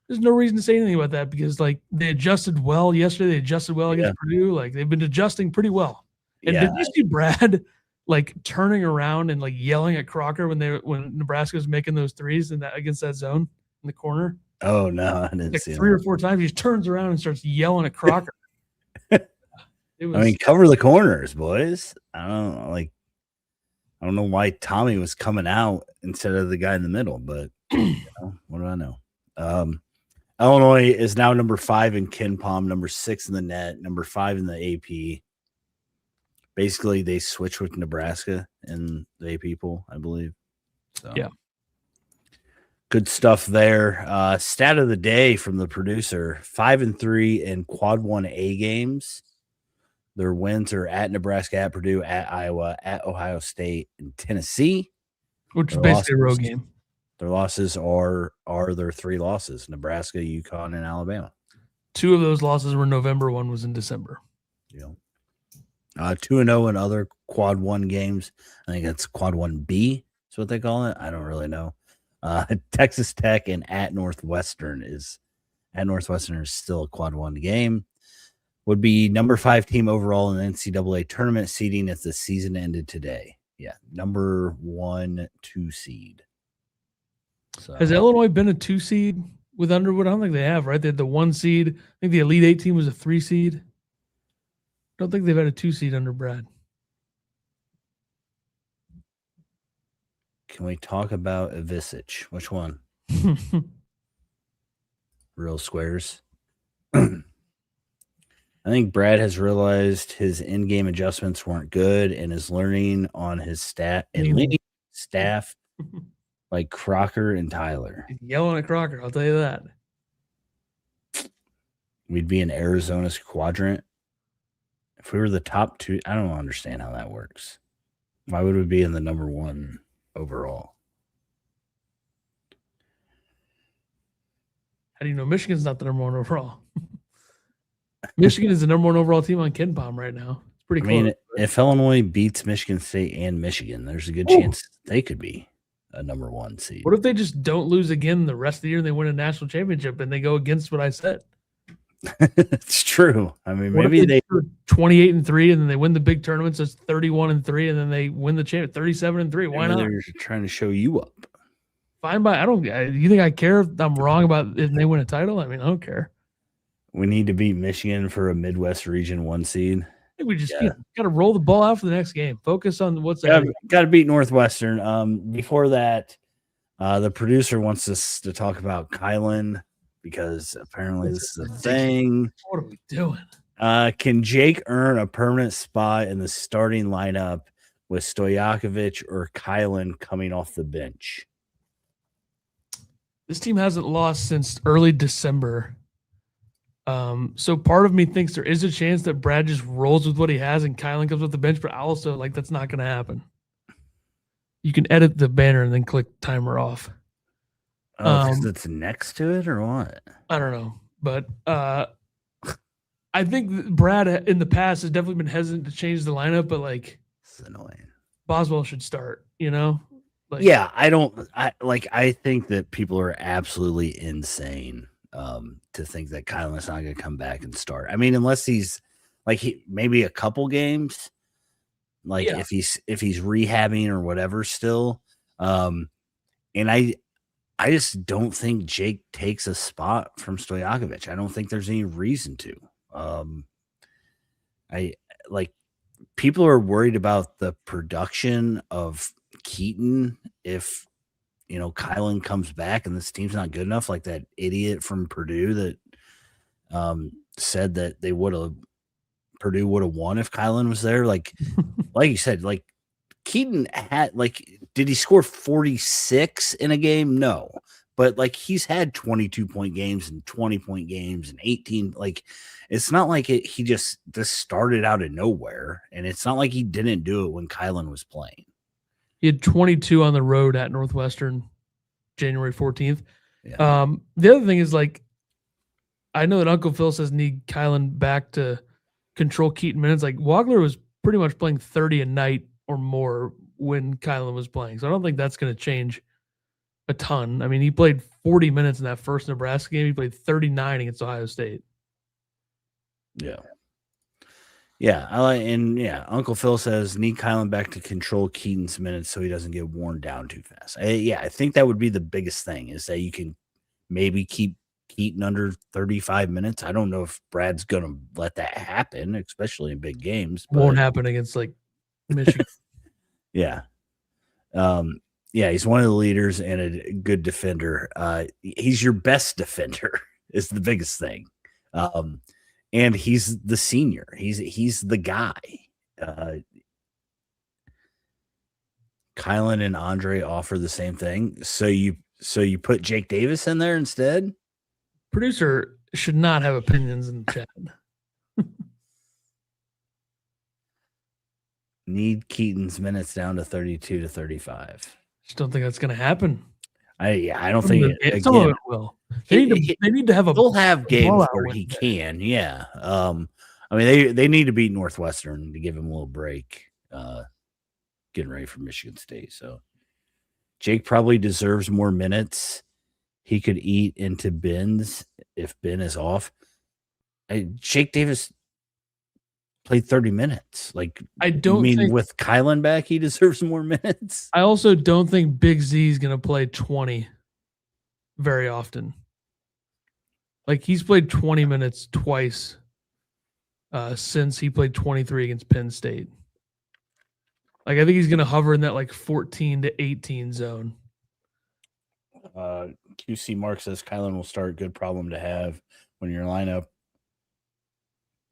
there's no reason to say anything about that because, like, they adjusted well yesterday. They adjusted well against Purdue. Like, they've been adjusting pretty well. And did you see Brad, like, turning around and, like, yelling at Crocker when Nebraska was making those threes against that zone in the corner? Oh, no, I didn't like see 3 or 4 times. He just turns around and starts yelling at Crocker. I mean, cover the corners, boys. I don't know why Tommy was coming out instead of the guy in the middle, but you know, what do I know? Illinois is now number 5 in KenPom, number 6 in the net, number 5 in the AP. Basically, they switch with Nebraska in the AP pool, I believe. So. Yeah. Good stuff there. Stat of the day from the producer: 5-3 in quad 1A games. Their wins are at Nebraska, at Purdue, at Iowa, at Ohio State, and Tennessee. Which is basically a road game. Their losses are their 3 losses: Nebraska, UConn, and Alabama. 2 of those losses were November. 1 was in December. 2-0 in other Quad 1 games. I think that's Quad 1B is what they call it. I don't really know. Texas Tech and at Northwestern is still a Quad 1 game. Would be number 5 team overall in the NCAA tournament seeding if the season ended today. Yeah, number 1, 2 seed. So, has Illinois been a 2 seed with Underwood? I don't think they have, right? They had the 1 seed. I think the Elite 8 team was a 3 seed. I don't think they've had a 2 seed under Brad. Can we talk about Ivisic? Which one? Real squares. I think Brad has realized his in-game adjustments weren't good and is learning on his staff like Crocker and Tyler. He's yelling at Crocker, I'll tell you that. We'd be in Arizona's quadrant. If we were the top 2, I don't understand how that works. Why would we be in the number 1 overall? How do you know Michigan's not the number 1 overall? Michigan is the number 1 overall team on KenPom right now. It's pretty close. I mean, if Illinois beats Michigan State and Michigan, there's a good chance they could be a number 1 seed. What if they just don't lose again the rest of the year and they win a national championship and they go against what I said? It's true. I mean, what maybe they 28-3 and then they win the big tournament, so it's 31-3, and then they win the championship 37-3. Why not? They're trying to show you up. Fine by. You think I care if I'm wrong about if they win a title? I mean, I don't care. We need to beat Michigan for a Midwest region 1 seed. I think we just got to roll the ball out for the next game. Focus on what's got to beat Northwestern. Before that, the producer wants us to talk about Kylan because apparently this is a thing. What are we doing? Can Jake earn a permanent spot in the starting lineup with Stojakovic or Kylan coming off the bench? This team hasn't lost since early December. So part of me thinks there is a chance that Brad just rolls with what he has and Kylan comes off the bench, but also that's not going to happen. You can edit the banner and then click timer off. Because it's next to it or what? I don't know. But I think that Brad in the past has definitely been hesitant to change the lineup, but it's annoying. Boswell should start, I think that people are absolutely insane to think that Kylan's not going to come back and start. I mean, unless he's maybe a couple games, if he's rehabbing or whatever still. And I just don't think Jake takes a spot from Stojakovic. I don't think there's any reason to. People are worried about the production of Keaton if Kylan comes back and this team's not good enough, like that idiot from Purdue that said that Purdue would have won if Kylan was there. Like you said, Keaton had did he score 46 in a game? No. But he's had 22-point games and 20-point games and 18. It's not like he just started out of nowhere, and it's not like he didn't do it when Kylan was playing. He had 22 on the road at Northwestern, January 14th. Yeah. The other thing is I know that Uncle Phil says need Kylan back to control Keaton minutes. Wagler was pretty much playing 30 a night or more when Kylan was playing. So I don't think that's going to change a ton. I mean, he played 40 minutes in that first Nebraska game. He played 39 against Ohio State. Yeah. Yeah. Uncle Phil says need Kylan back to control Keaton's minutes so he doesn't get worn down too fast. I think that would be the biggest thing is that you can maybe keep Keaton under 35 minutes. I don't know if Brad's going to let that happen, especially in big games. Won't happen against Michigan. Yeah. He's one of the leaders and a good defender. He's your best defender is the biggest thing. And he's the senior. He's the guy. Kylan and Andre offer the same thing. So you put Jake Davis in there instead? Producer should not have opinions in the chat. Need Keaton's minutes down to 32 to 35. Just don't think that's going to happen. I don't think some of it will. They need to have a. They'll have games where he Wednesday. can. Yeah. I mean, they need to beat Northwestern to give him a little break. Getting ready for Michigan State. So Jake probably deserves more minutes. He could eat into Ben's if Ben is off. Jake Davis played 30 minutes. Like, I don't think with Kylan back, he deserves more minutes. I also don't think Big Z is going to play 20 very often. Like, he's played 20 minutes twice since he played 23 against Penn State. Like, I think he's going to hover in that like 14 to 18 zone. QC Mark says Kylan will start. Good problem to have when your lineup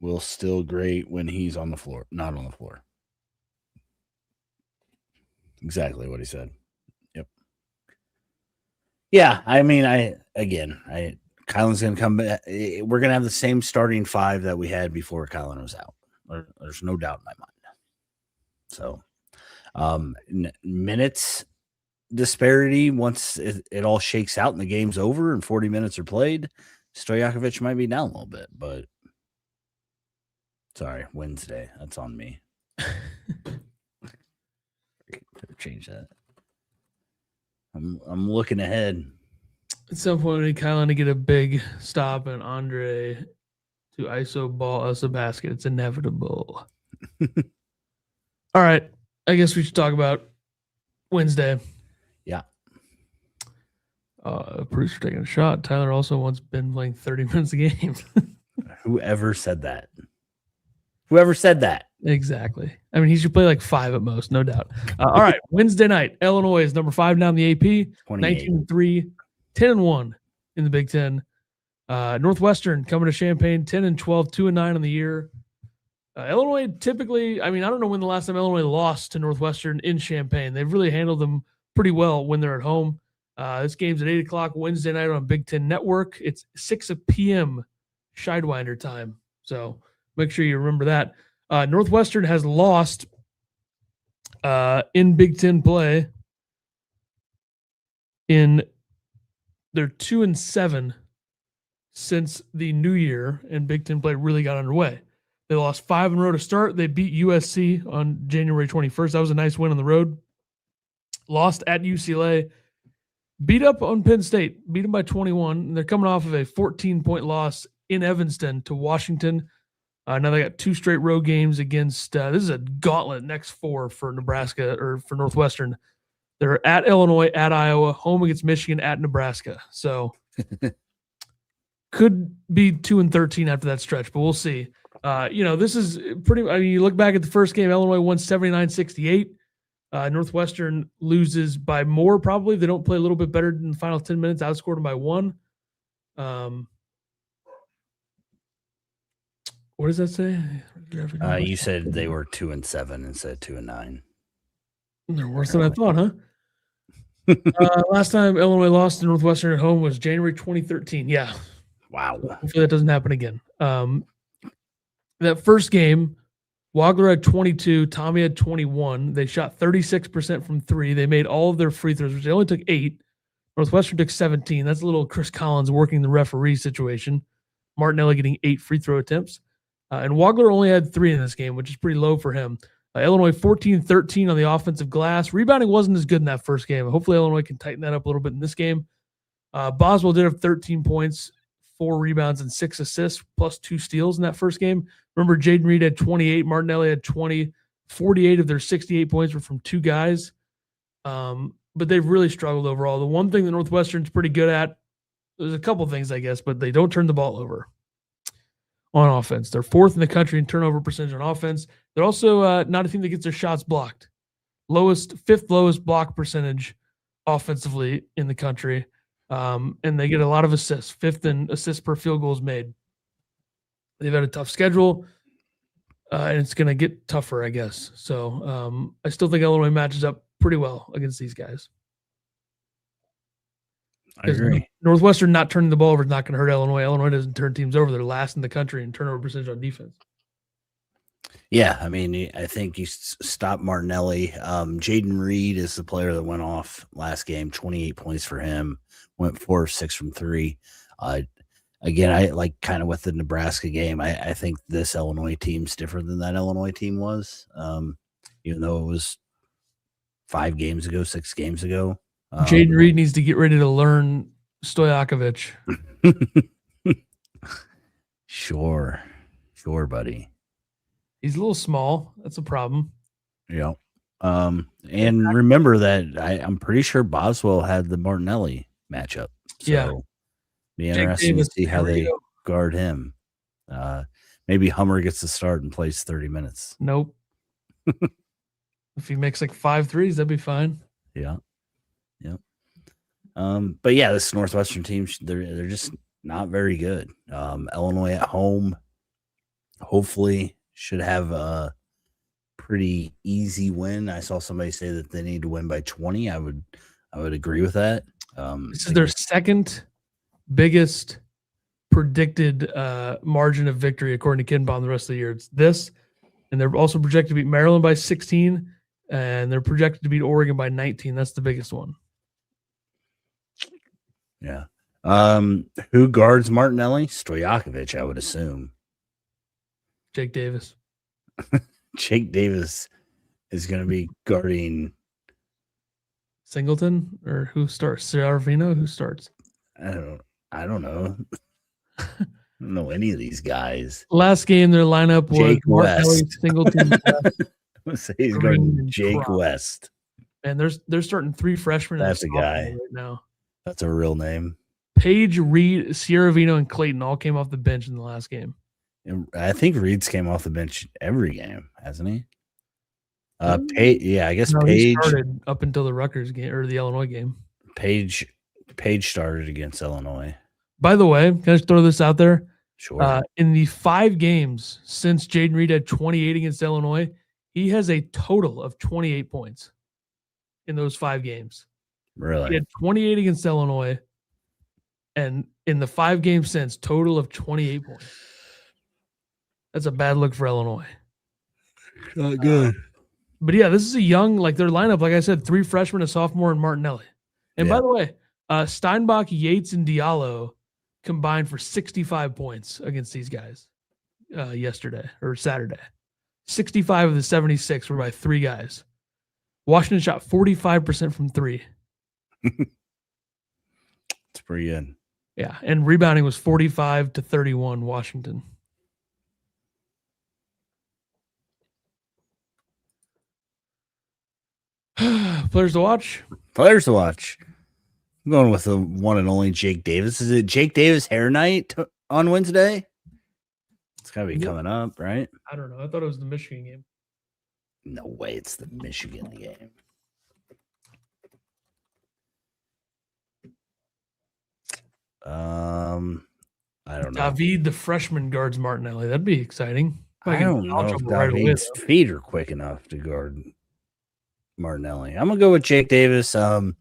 will still great when he's on the floor, not on the floor. Exactly what he said. Yep. Yeah, I mean, Kylan's going to come back. We're going to have the same starting five that we had before Kylan was out. There's no doubt in my mind. So, minutes disparity, once it all shakes out and the game's over and 40 minutes are played, Stojakovic might be down a little bit, but sorry, Wednesday. That's on me. Change that. I'm looking ahead. At some point, we need Kylan to get a big stop and Andre to ISO ball us a basket. It's inevitable. All right. I guess we should talk about Wednesday. Yeah. Producer taking a shot. Tyler also wants been playing 30 minutes a game. Whoever said that? Whoever said that? Exactly. I mean, he should play like 5 at most, no doubt. All right. Wednesday night, Illinois is number 5 now in the AP. 19-3, 10-1 in the Big Ten. Northwestern coming to Champaign, 10-12, 2-9 on the year. Illinois typically, I mean, I don't know when the last time Illinois lost to Northwestern in Champaign. They've really handled them pretty well when they're at home. This game's at 8 o'clock Wednesday night on Big Ten Network. It's 6 p.m. Scheidwinder time. So make sure you remember that. Northwestern has lost in Big Ten play in their 2-7 since the new year, and Big Ten play really got underway. They lost 5 in a row to start. They beat USC on January 21st. That was a nice win on the road. Lost at UCLA. Beat up on Penn State. Beat them by 21. They're coming off of a 14-point loss in Evanston to Washington. Now they got 2 straight road games against this is a gauntlet, next 4 for Nebraska or for Northwestern. They're at Illinois, at Iowa, home against Michigan, at Nebraska. So could be 2-13 after that stretch, but we'll see. This is pretty. I mean, you look back at the first game, Illinois won 79-68. Northwestern loses by more, probably. They don't play a little bit better in the final 10 minutes, outscored them by 1. What does that say? You said they were 2-7 instead of 2-9. They're worse than I thought, huh? Last time Illinois lost to Northwestern at home was January 2013. Yeah. Wow. Hopefully that doesn't happen again. That first game, Wagler had 22, Tommy had 21. They shot 36% from 3. They made all of their free throws, which they only took 8. Northwestern took 17. That's a little Chris Collins working the referee situation. Martinelli getting 8 free throw attempts. And Wagler only had 3 in this game, which is pretty low for him. Illinois 14-13 on the offensive glass. Rebounding wasn't as good in that first game. Hopefully Illinois can tighten that up a little bit in this game. Boswell did have 13 points, 4 rebounds, and 6 assists, plus 2 steals in that first game. Remember, Jaden Reed had 28, Martinelli had 20. 48 of their 68 points were from 2 guys. But they've really struggled overall. The one thing that Northwestern's pretty good at, there's a couple things, I guess, but they don't turn the ball over on offense. They're 4th in the country in turnover percentage on offense. They're also not a team that gets their shots blocked. 5th lowest block percentage offensively in the country. And they get a lot of assists. 5th in assists per field goals made. They've had a tough schedule, and it's going to get tougher, I guess. So I still think Illinois matches up pretty well against these guys. I agree. Northwestern not turning the ball over is not going to hurt Illinois. Illinois doesn't turn teams over. They're last in the country in turnover percentage on defense. Yeah, I mean, I think you stop Martinelli. Jaden Reed is the player that went off last game. 28 points for him. Went 4 of 6 from 3. Again, I like kind of with the Nebraska game. I think this Illinois team's different than that Illinois team was. Even though it was 5 games ago, 6 games ago. Jaden Reed needs to get ready to learn Stojakovic. Sure, buddy. He's a little small. That's a problem. Yeah. And remember that I'm pretty sure Boswell had the Martinelli matchup. So Yeah. be interesting to see how they guard him. Maybe Hummer gets the start and plays 30 minutes. Nope. If he makes like 5 threes, that'd be fine. Yeah. But yeah, this Northwestern team, they're just not very good. Illinois at home, hopefully should have a pretty easy win. I saw somebody say that they need to win by 20. I would agree with that. This is their second biggest predicted margin of victory according to KenPom the rest of the year. It's this, and they're also projected to beat Maryland by 16, and they're projected to beat Oregon by 19. That's the biggest one. Yeah. Who guards Martinelli? Stojakovic, I would assume. Jake Davis. Jake Davis is going to be guarding Singleton, or who starts? Ciaravino, who starts? I don't know. I don't know any of these guys. Last game, their lineup was Jake Martinelli, West. Singleton, Let's say he's guarding Jake Crop. West. And they're starting 3 freshmen. That's a guy. Right now. That's a real name. Paige, Reed, Ciaravino, and Clayton all came off the bench in the last game. And I think Reed's came off the bench every game, hasn't he? I guess No, Paige he started up until the Rutgers game or the Illinois game. Paige started against Illinois. By the way, can I just throw this out there? Sure. In the 5 games since Jaden Reed had 28 against Illinois, he has a total of 28 points in those 5 games. Really? He had 28 against Illinois, and in the 5 games since, total of 28 points. That's a bad look for Illinois. Not good. But yeah, this is a young, like their lineup, like I said, 3 freshmen, a sophomore, and Martinelli. And by the way, Steinbach, Yates, and Diallo combined for 65 points against these guys yesterday or Saturday. 65 of the 76 were by 3 guys. Washington shot 45% from 3. It's pretty good. Yeah, and rebounding was 45-31 Washington. Players to watch? Players to watch. I'm going with the one and only Jake Davis. Is it Jake Davis hair night on Wednesday? It's got to be coming up, right? I don't know. I thought it was the Michigan game. No way it's the Michigan game. I don't know. David, the freshman, guards Martinelli. That'd be exciting. I don't know if David's feet are quick enough to guard Martinelli. I'm gonna go with Jake Davis. I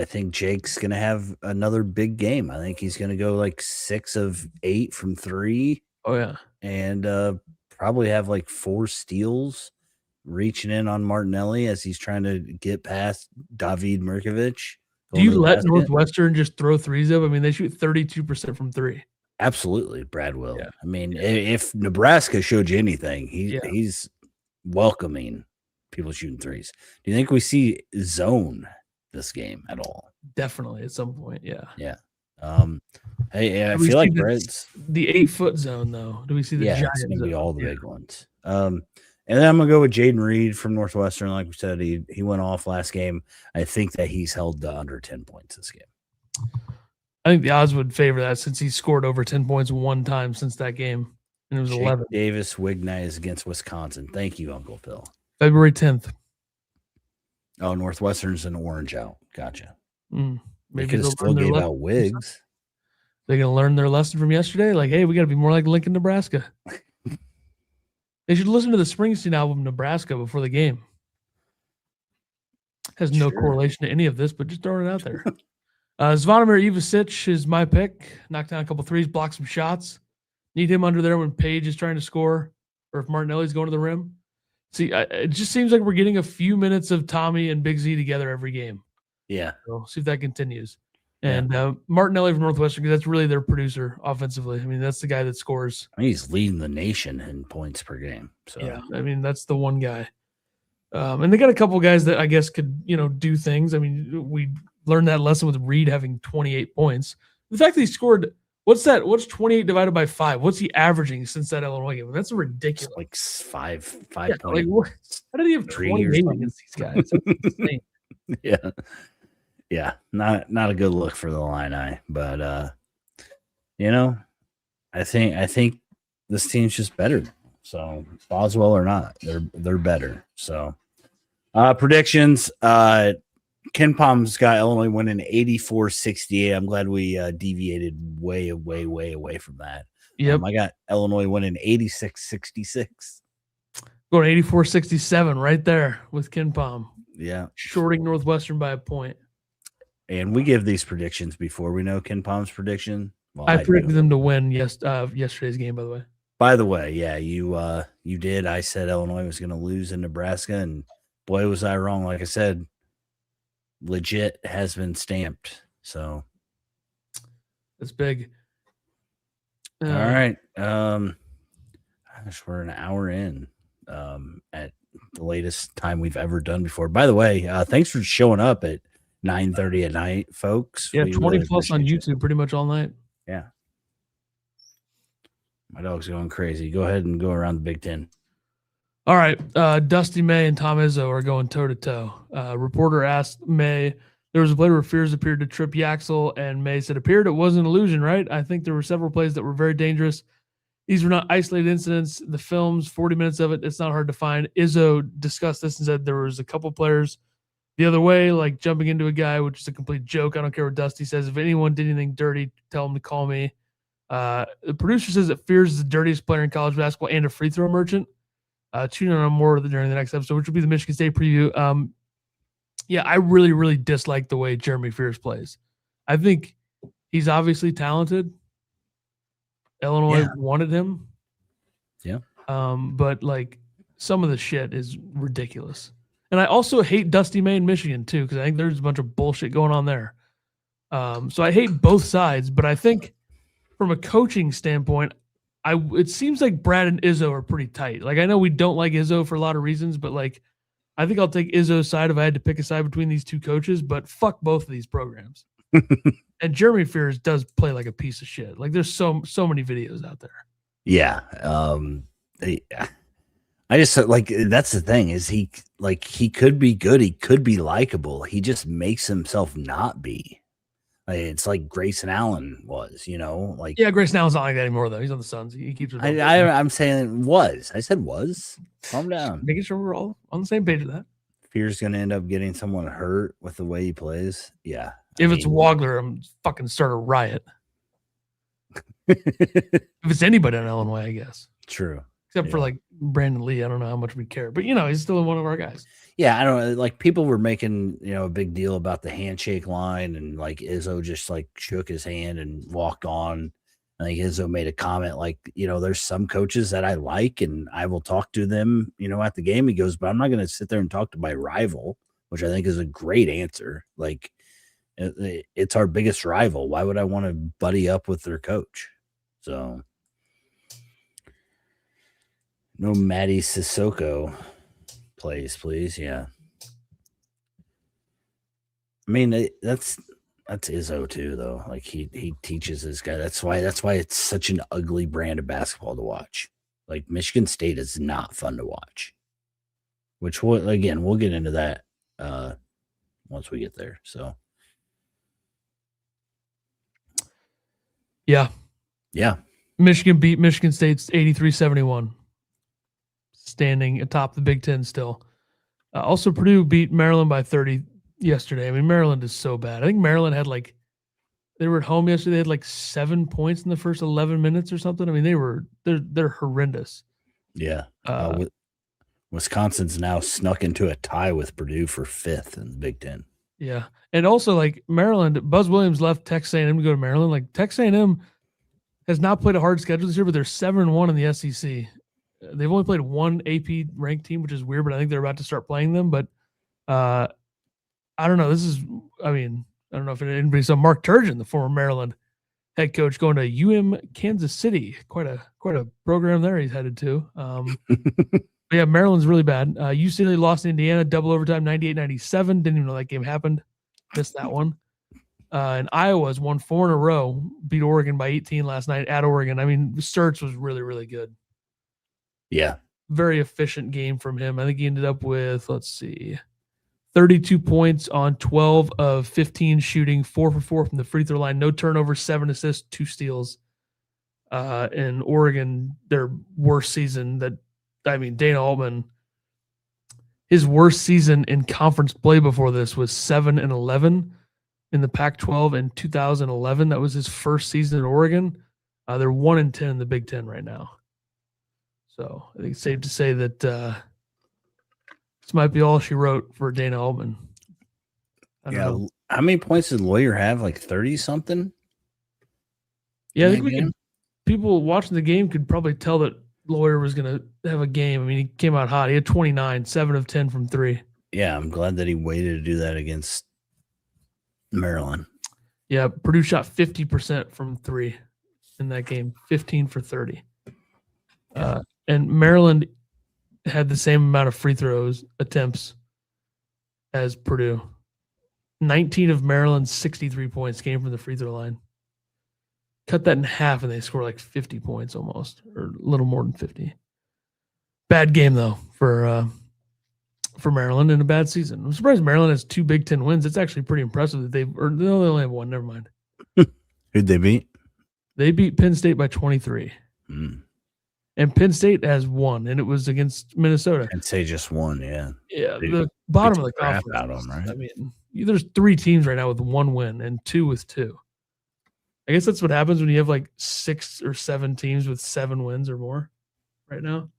think Jake's gonna have another big game. I think he's gonna go like 6 of 8 from 3. Oh yeah, and probably have like 4 steals, reaching in on Martinelli as he's trying to get past David Mirkovic. Do you let Northwestern just throw threes up? I mean, they shoot 32% from 3. Absolutely, Brad will. Yeah. I mean, if Nebraska showed you anything, he's welcoming people shooting threes. Do you think we see zone this game at all? Definitely at some point. Yeah. Yeah. Hey, I feel like Brad's the 8-foot zone though. Do we see the giant it's gonna zone? be all the big ones. And then I'm gonna go with Jaden Reed from Northwestern. Like we said, he went off last game. I think that he's held to under 10 points this game. I think the odds would favor that since he scored over 10 points one time since that game, and it was 11. Davis Wig Night is against Wisconsin. Thank you, Uncle Phil. February 10th. Oh, Northwestern's an orange out. Gotcha. Maybe they could have still gave out wigs. They're gonna learn their lesson from yesterday. Like, hey, we got to be more like Lincoln, Nebraska. They should listen to the Springsteen album, Nebraska, before the game. Has no correlation to any of this, but just throwing it out there. Zvonimir Ivasic is my pick. Knocked down a couple threes, blocked some shots. Need him under there when Page is trying to score, or if Martinelli's going to the rim. See, it just seems like we're getting a few minutes of Tommy and Big Z together every game. Yeah. So see if that continues. And Martinelli from Northwestern, because that's really their producer offensively. I mean, that's the guy that scores. I mean, he's leading the nation in points per game. So yeah, I mean, that's the one guy. And they got a couple guys that I guess could, do things. I mean, we learned that lesson with Reed having 28 points. The fact that he scored, what's that? What's 28 divided by 5? What's he averaging since that Illinois game? That's ridiculous. It's like five yeah, like, how did he have 28 against these guys? That's insane. Yeah, not a good look for the Illini, but I think this team's just better. So Boswell or not, they're better. So predictions. Ken Palm's got Illinois winning 84-68. I'm glad we deviated way away from that. Yep. I got Illinois winning 86-66. Going 84-67 right there with Ken Palm. Yeah. Shorting Northwestern by a point. And we give these predictions before we know Ken Palm's prediction. Well, I predicted them to win yesterday's game, by the way. By the way, yeah, you did. I said Illinois was going to lose in Nebraska, and boy, was I wrong. Like I said, legit has been stamped. So that's big. All right. Gosh, we're an hour in at the latest time we've ever done before. By the way, thanks for showing up at 9:30 at night, folks. Yeah, we 20 really plus on YouTube pretty much all night. Yeah. My dog's going crazy. Go ahead and go around the Big Ten. All right. Dusty May and Tom Izzo are going toe-to-toe. Reporter asked May, there was a play where Fears appeared to trip Yaxel, and May said, appeared it was an illusion, right? I think there were several plays that were very dangerous. These were not isolated incidents. The film's 40 minutes of it, it's not hard to find. Izzo discussed this and said there was a couple players the other way, like jumping into a guy, which is a complete joke. I don't care what Dusty says. If anyone did anything dirty, tell him to call me. The producer says that Fears is the dirtiest player in college basketball and a free throw merchant. Tune in on more during the next episode, which will be the Michigan State preview. Yeah, I really, really dislike the way Jeremy Fears plays. I think he's obviously talented. Illinois wanted him. Yeah. But like some of the shit is ridiculous. And I also hate Dusty May in Michigan too, because I think there's a bunch of bullshit going on there. So I hate both sides, but I think from a coaching standpoint, it seems like Brad and Izzo are pretty tight. Like I know we don't like Izzo for a lot of reasons, but like I think I'll take Izzo's side if I had to pick a side between these two coaches, but fuck both of these programs. And Jeremy Fears does play like a piece of shit. Like there's so many videos out there. Yeah. I just like that's the thing is he could be good, he could be likable. He just makes himself not be. Like, it's like Grayson Allen was, like Grayson Allen's not like that anymore though. He's on the Suns. He keeps it. I'm saying was. I said was. Calm down. Making sure we're all on the same page with that. Fear's gonna end up getting someone hurt with the way he plays. Yeah. If it's Wagler, I'm fucking start a riot. If it's anybody in Illinois, I guess. True. Except for like Brandon Lee. I don't know how much we care. But he's still one of our guys. Yeah, I don't like people were making, a big deal about the handshake line and like Izzo just like shook his hand and walked on. I think Izzo made a comment like, there's some coaches that I like and I will talk to them, at the game. He goes, but I'm not going to sit there and talk to my rival, which I think is a great answer. Like it's our biggest rival. Why would I want to buddy up with their coach? So no Matty Sissoko plays, please. Yeah. I mean, that's Izzo too, though. Like he teaches this guy. That's why it's such an ugly brand of basketball to watch. Like Michigan State is not fun to watch. Which we'll get into that once we get there. So yeah. Michigan beat Michigan State's 83-71. Standing atop the Big Ten still. Also, Purdue beat Maryland by 30 yesterday. I mean, Maryland is so bad. I think Maryland had they were at home yesterday. They had 7 points in the first 11 minutes or something. I mean, they're horrendous. Yeah. Wisconsin's now snuck into a tie with Purdue for 5th in the Big Ten. Yeah. And also Maryland, Buzz Williams left Texas A&M to go to Maryland. Texas A&M, has not played a hard schedule this year, but they're 7-1 in the SEC. They've only played one AP ranked team, which is weird, but I think they're about to start playing them. But I don't know. I don't know if anybody saw Mark Turgeon, the former Maryland head coach, going to Kansas City. Quite a program there he's headed to. But yeah, Maryland's really bad. UCLA lost to Indiana, double overtime, 98-97. Didn't even know that game happened. Missed that one. And Iowa's won 4 in a row, beat Oregon by 18 last night at Oregon. I mean, Sturts was really, really good. Yeah. Very efficient game from him. I think he ended up with, 32 points on 12 of 15 shooting, 4 for 4 from the free throw line, no turnovers, 7 assists, 2 steals. In Oregon, their worst season Dana Altman, his worst season in conference play before this was 7-11 in the Pac-12 in 2011. That was his first season in Oregon. They're 1-10 in the Big Ten right now. So I think it's safe to say that this might be all she wrote for Dana Altman. I don't know. How many points did Lawyer have? Like 30 something? Yeah, I think people watching the game could probably tell that Lawyer was going to have a game. I mean, he came out hot. He had 29, 7 of 10 from 3. Yeah, I'm glad that he waited to do that against Maryland. Yeah, Purdue shot 50% from 3 in that game, 15 for 30. And Maryland had the same amount of free throws attempts as Purdue. 19 of Maryland's 63 points came from the free throw line. Cut that in half, and they score like 50 points almost, or a little more than 50. Bad game though for Maryland and a bad season. I'm surprised Maryland has 2 Big Ten wins. It's actually pretty impressive that they only have 1. Never mind. Who'd they beat? They beat Penn State by 23. And Penn State has 1, and it was against Minnesota. I'd say just 1, yeah. Yeah, the bottom of the crap conference. out of them, right? I mean, there's 3 teams right now with 1 win and 2 with 2. I guess that's what happens when you have like 6 or 7 teams with 7 wins or more right now.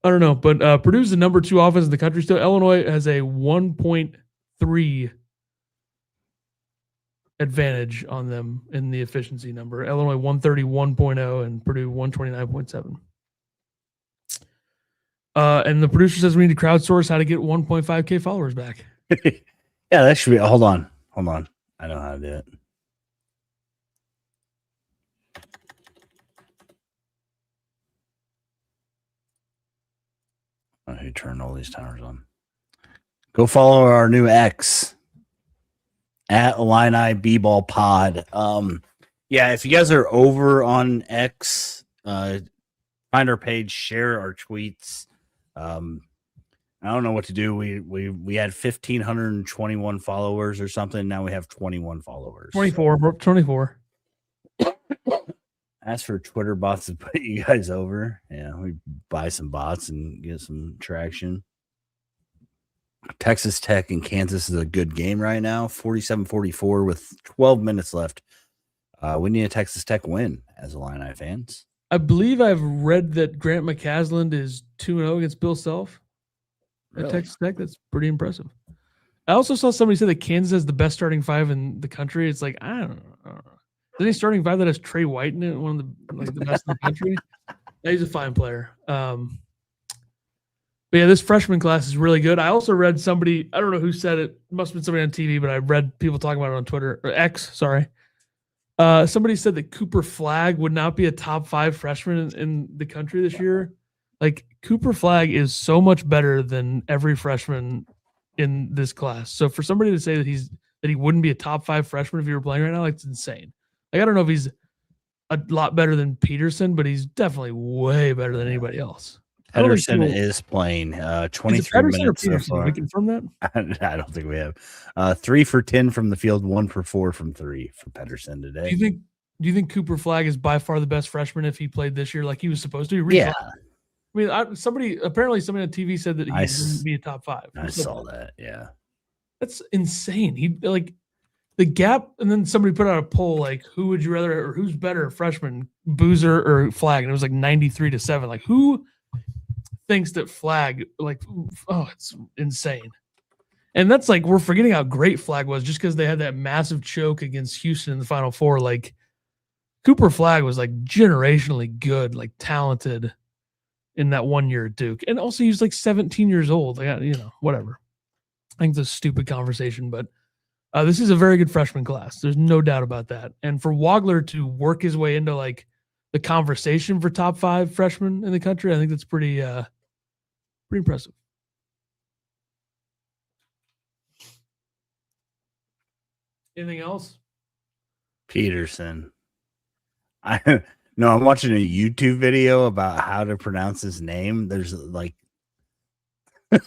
I don't know, but Purdue's the number 2 offense in the country still. Illinois has a 1.3 advantage on them in the efficiency number. Illinois 131.0 and Purdue 129.7. And the producer says we need to crowdsource how to get 1.5K followers back. Yeah, that should be. Hold on. I know how to do it. I need to turn all these timers on. Go follow our new X at Illini B-Ball Pod. Yeah, if you guys are over on X, find our page, share our tweets. I don't know what to do. We had 1,521 followers or something. Now we have 21 followers. 24. Ask for Twitter bots to put you guys over. Yeah, we buy some bots and get some traction. Texas Tech and Kansas is a good game right now, 47-44 with 12 minutes left. We need a Texas Tech win as Illini fans. I believe I've read that Grant McCasland is 2-0 against Bill Self at Texas Tech. That's pretty impressive. I also saw somebody say that Kansas has the best starting 5 in the country. It's like, I don't know. Is there any starting 5 that has Trey White in it, one of the best in the country? Yeah, he's a fine player. But yeah, this freshman class is really good. I also read somebody, I don't know who said it. It must have been somebody on TV, but I read people talking about it on Twitter, or X, sorry. Somebody said that Cooper Flagg would not be a top 5 freshman in the country this year. Like, Cooper Flagg is so much better than every freshman in this class. So for somebody to say that he wouldn't be a top 5 freshman if he were playing right now, like, it's insane. Like, I don't know if he's a lot better than Peterson, but he's definitely way better than anybody else. Pedersen is playing 23 minutes so far. Can we confirm that? I don't think we have. 3 for 10 from the field, 1 for 4 from 3 for Pedersen today. Do you think Cooper Flagg is by far the best freshman if he played this year like he was supposed to? Yeah. I mean, somebody on TV said that he wouldn't be a top 5. I saw that. Yeah. That's insane. He like the gap, and then somebody put out a poll like, who would you rather, or who's better, freshman, Boozer or Flagg? And it was like 93-7. Like, who thinks that Flagg, like, oh, it's insane. And that's like, we're forgetting how great Flagg was just because they had that massive choke against Houston in the Final Four like Cooper Flagg was like generationally good, like talented in that 1 year at Duke. And also he's like 17 years old. Like, whatever. I think it's a stupid conversation, but this is a very good freshman class. There's no doubt about that. And for Wagler to work his way into like the conversation for top 5 freshmen in the country, I think that's pretty impressive. Anything else? Peterson. I'm watching a YouTube video about how to pronounce his name. There's like I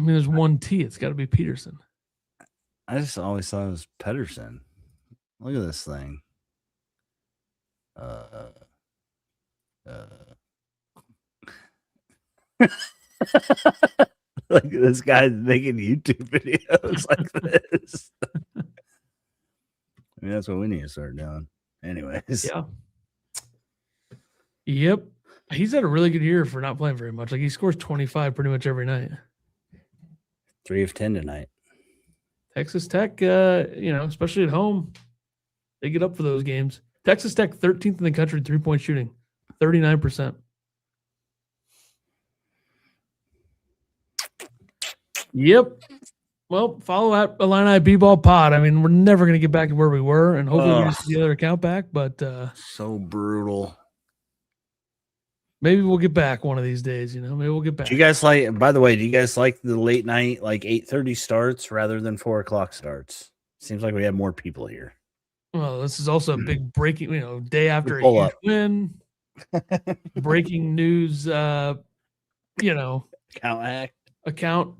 mean, there's one T. It's got to be Peterson. I just always thought it was Pedersen. Look at this thing. Like this guy's making YouTube videos like this. I mean, that's what we need to start doing. Anyways. Yeah. Yep. He's had a really good year for not playing very much. Like he scores 25 pretty much every night. 3 of 10 tonight. Texas Tech, especially at home, they get up for those games. Texas Tech 13th in the country 3-point shooting, 39%. Yep. Well, follow at Illini B-Ball Pod. I mean, we're never going to get back to where we were, and hopefully we get the other account back, but so brutal. Maybe we'll get back one of these days, Maybe we'll get back. Do you guys by the way, do you guys like the late night, like 8:30 starts rather than 4 o'clock starts? Seems like we have more people here. Well, this is also a big breaking, day after a Pull huge up. win. Breaking news, account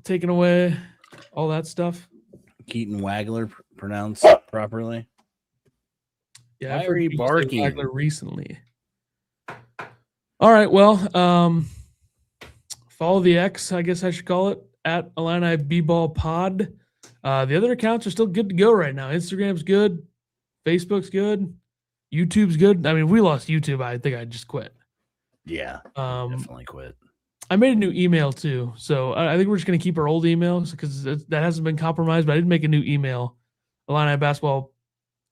taken away, all that stuff. Keaton Wagler pronounced properly. Yeah, Why I've are heard you people say barking? Wagler recently. All right, well, follow the X, I guess I should call it, at Illini B-Ball Pod. The other accounts are still good to go right now. Instagram's good. Facebook's good. YouTube's good. I mean, we lost YouTube. I think I just quit. Yeah, definitely quit. I made a new email too. So I think we're just going to keep our old emails because that hasn't been compromised, but I did make a new email. Illini Basketball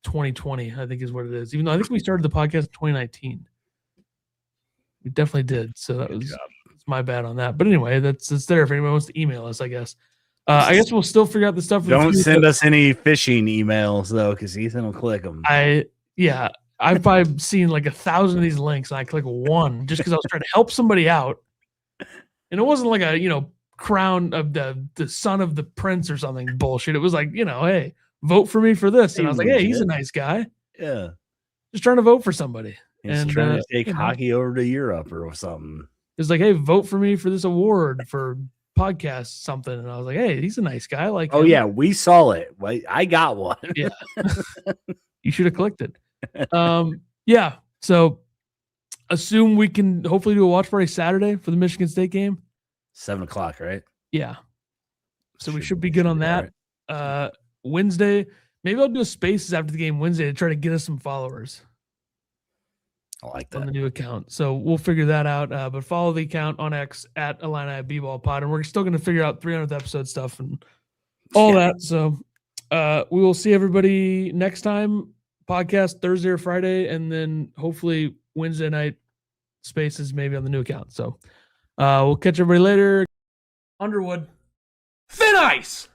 2020, I think is what it is. Even though I think we started the podcast in 2019. We definitely did. So that was my bad on that. But anyway, it's there if anyone wants to email us, I guess. I guess we'll still figure out the stuff. Don't send us any phishing emails though, because Ethan will click them. I've probably seen like 1,000 of these links, and I click one just because I was trying to help somebody out, and it wasn't like a crown of the son of the prince or something bullshit. It was like hey, vote for me for this, and I was like, hey, he's a nice guy. Yeah, just trying to vote for somebody. He's trying to take hockey over to Europe or something. It's like, hey, vote for me for this award for podcast something, and I was like, hey, he's a nice guy. Like, oh yeah, we saw it. I got one. Yeah, you should have clicked it. Yeah. So assume we can hopefully do a watch party Saturday for the Michigan State game. 7 o'clock, right? Yeah. So we should be good on that. Right. Wednesday, maybe I'll do a spaces after the game Wednesday to try to get us some followers. I like that. On the new account. So we'll figure that out. But follow the account on X at Illini B-Ball Pod. And we're still going to figure out 300th episode stuff and all that. So we will see everybody next time. Podcast Thursday or Friday. And then hopefully Wednesday night spaces maybe on the new account. So we'll catch everybody later. Underwood. Thin ice!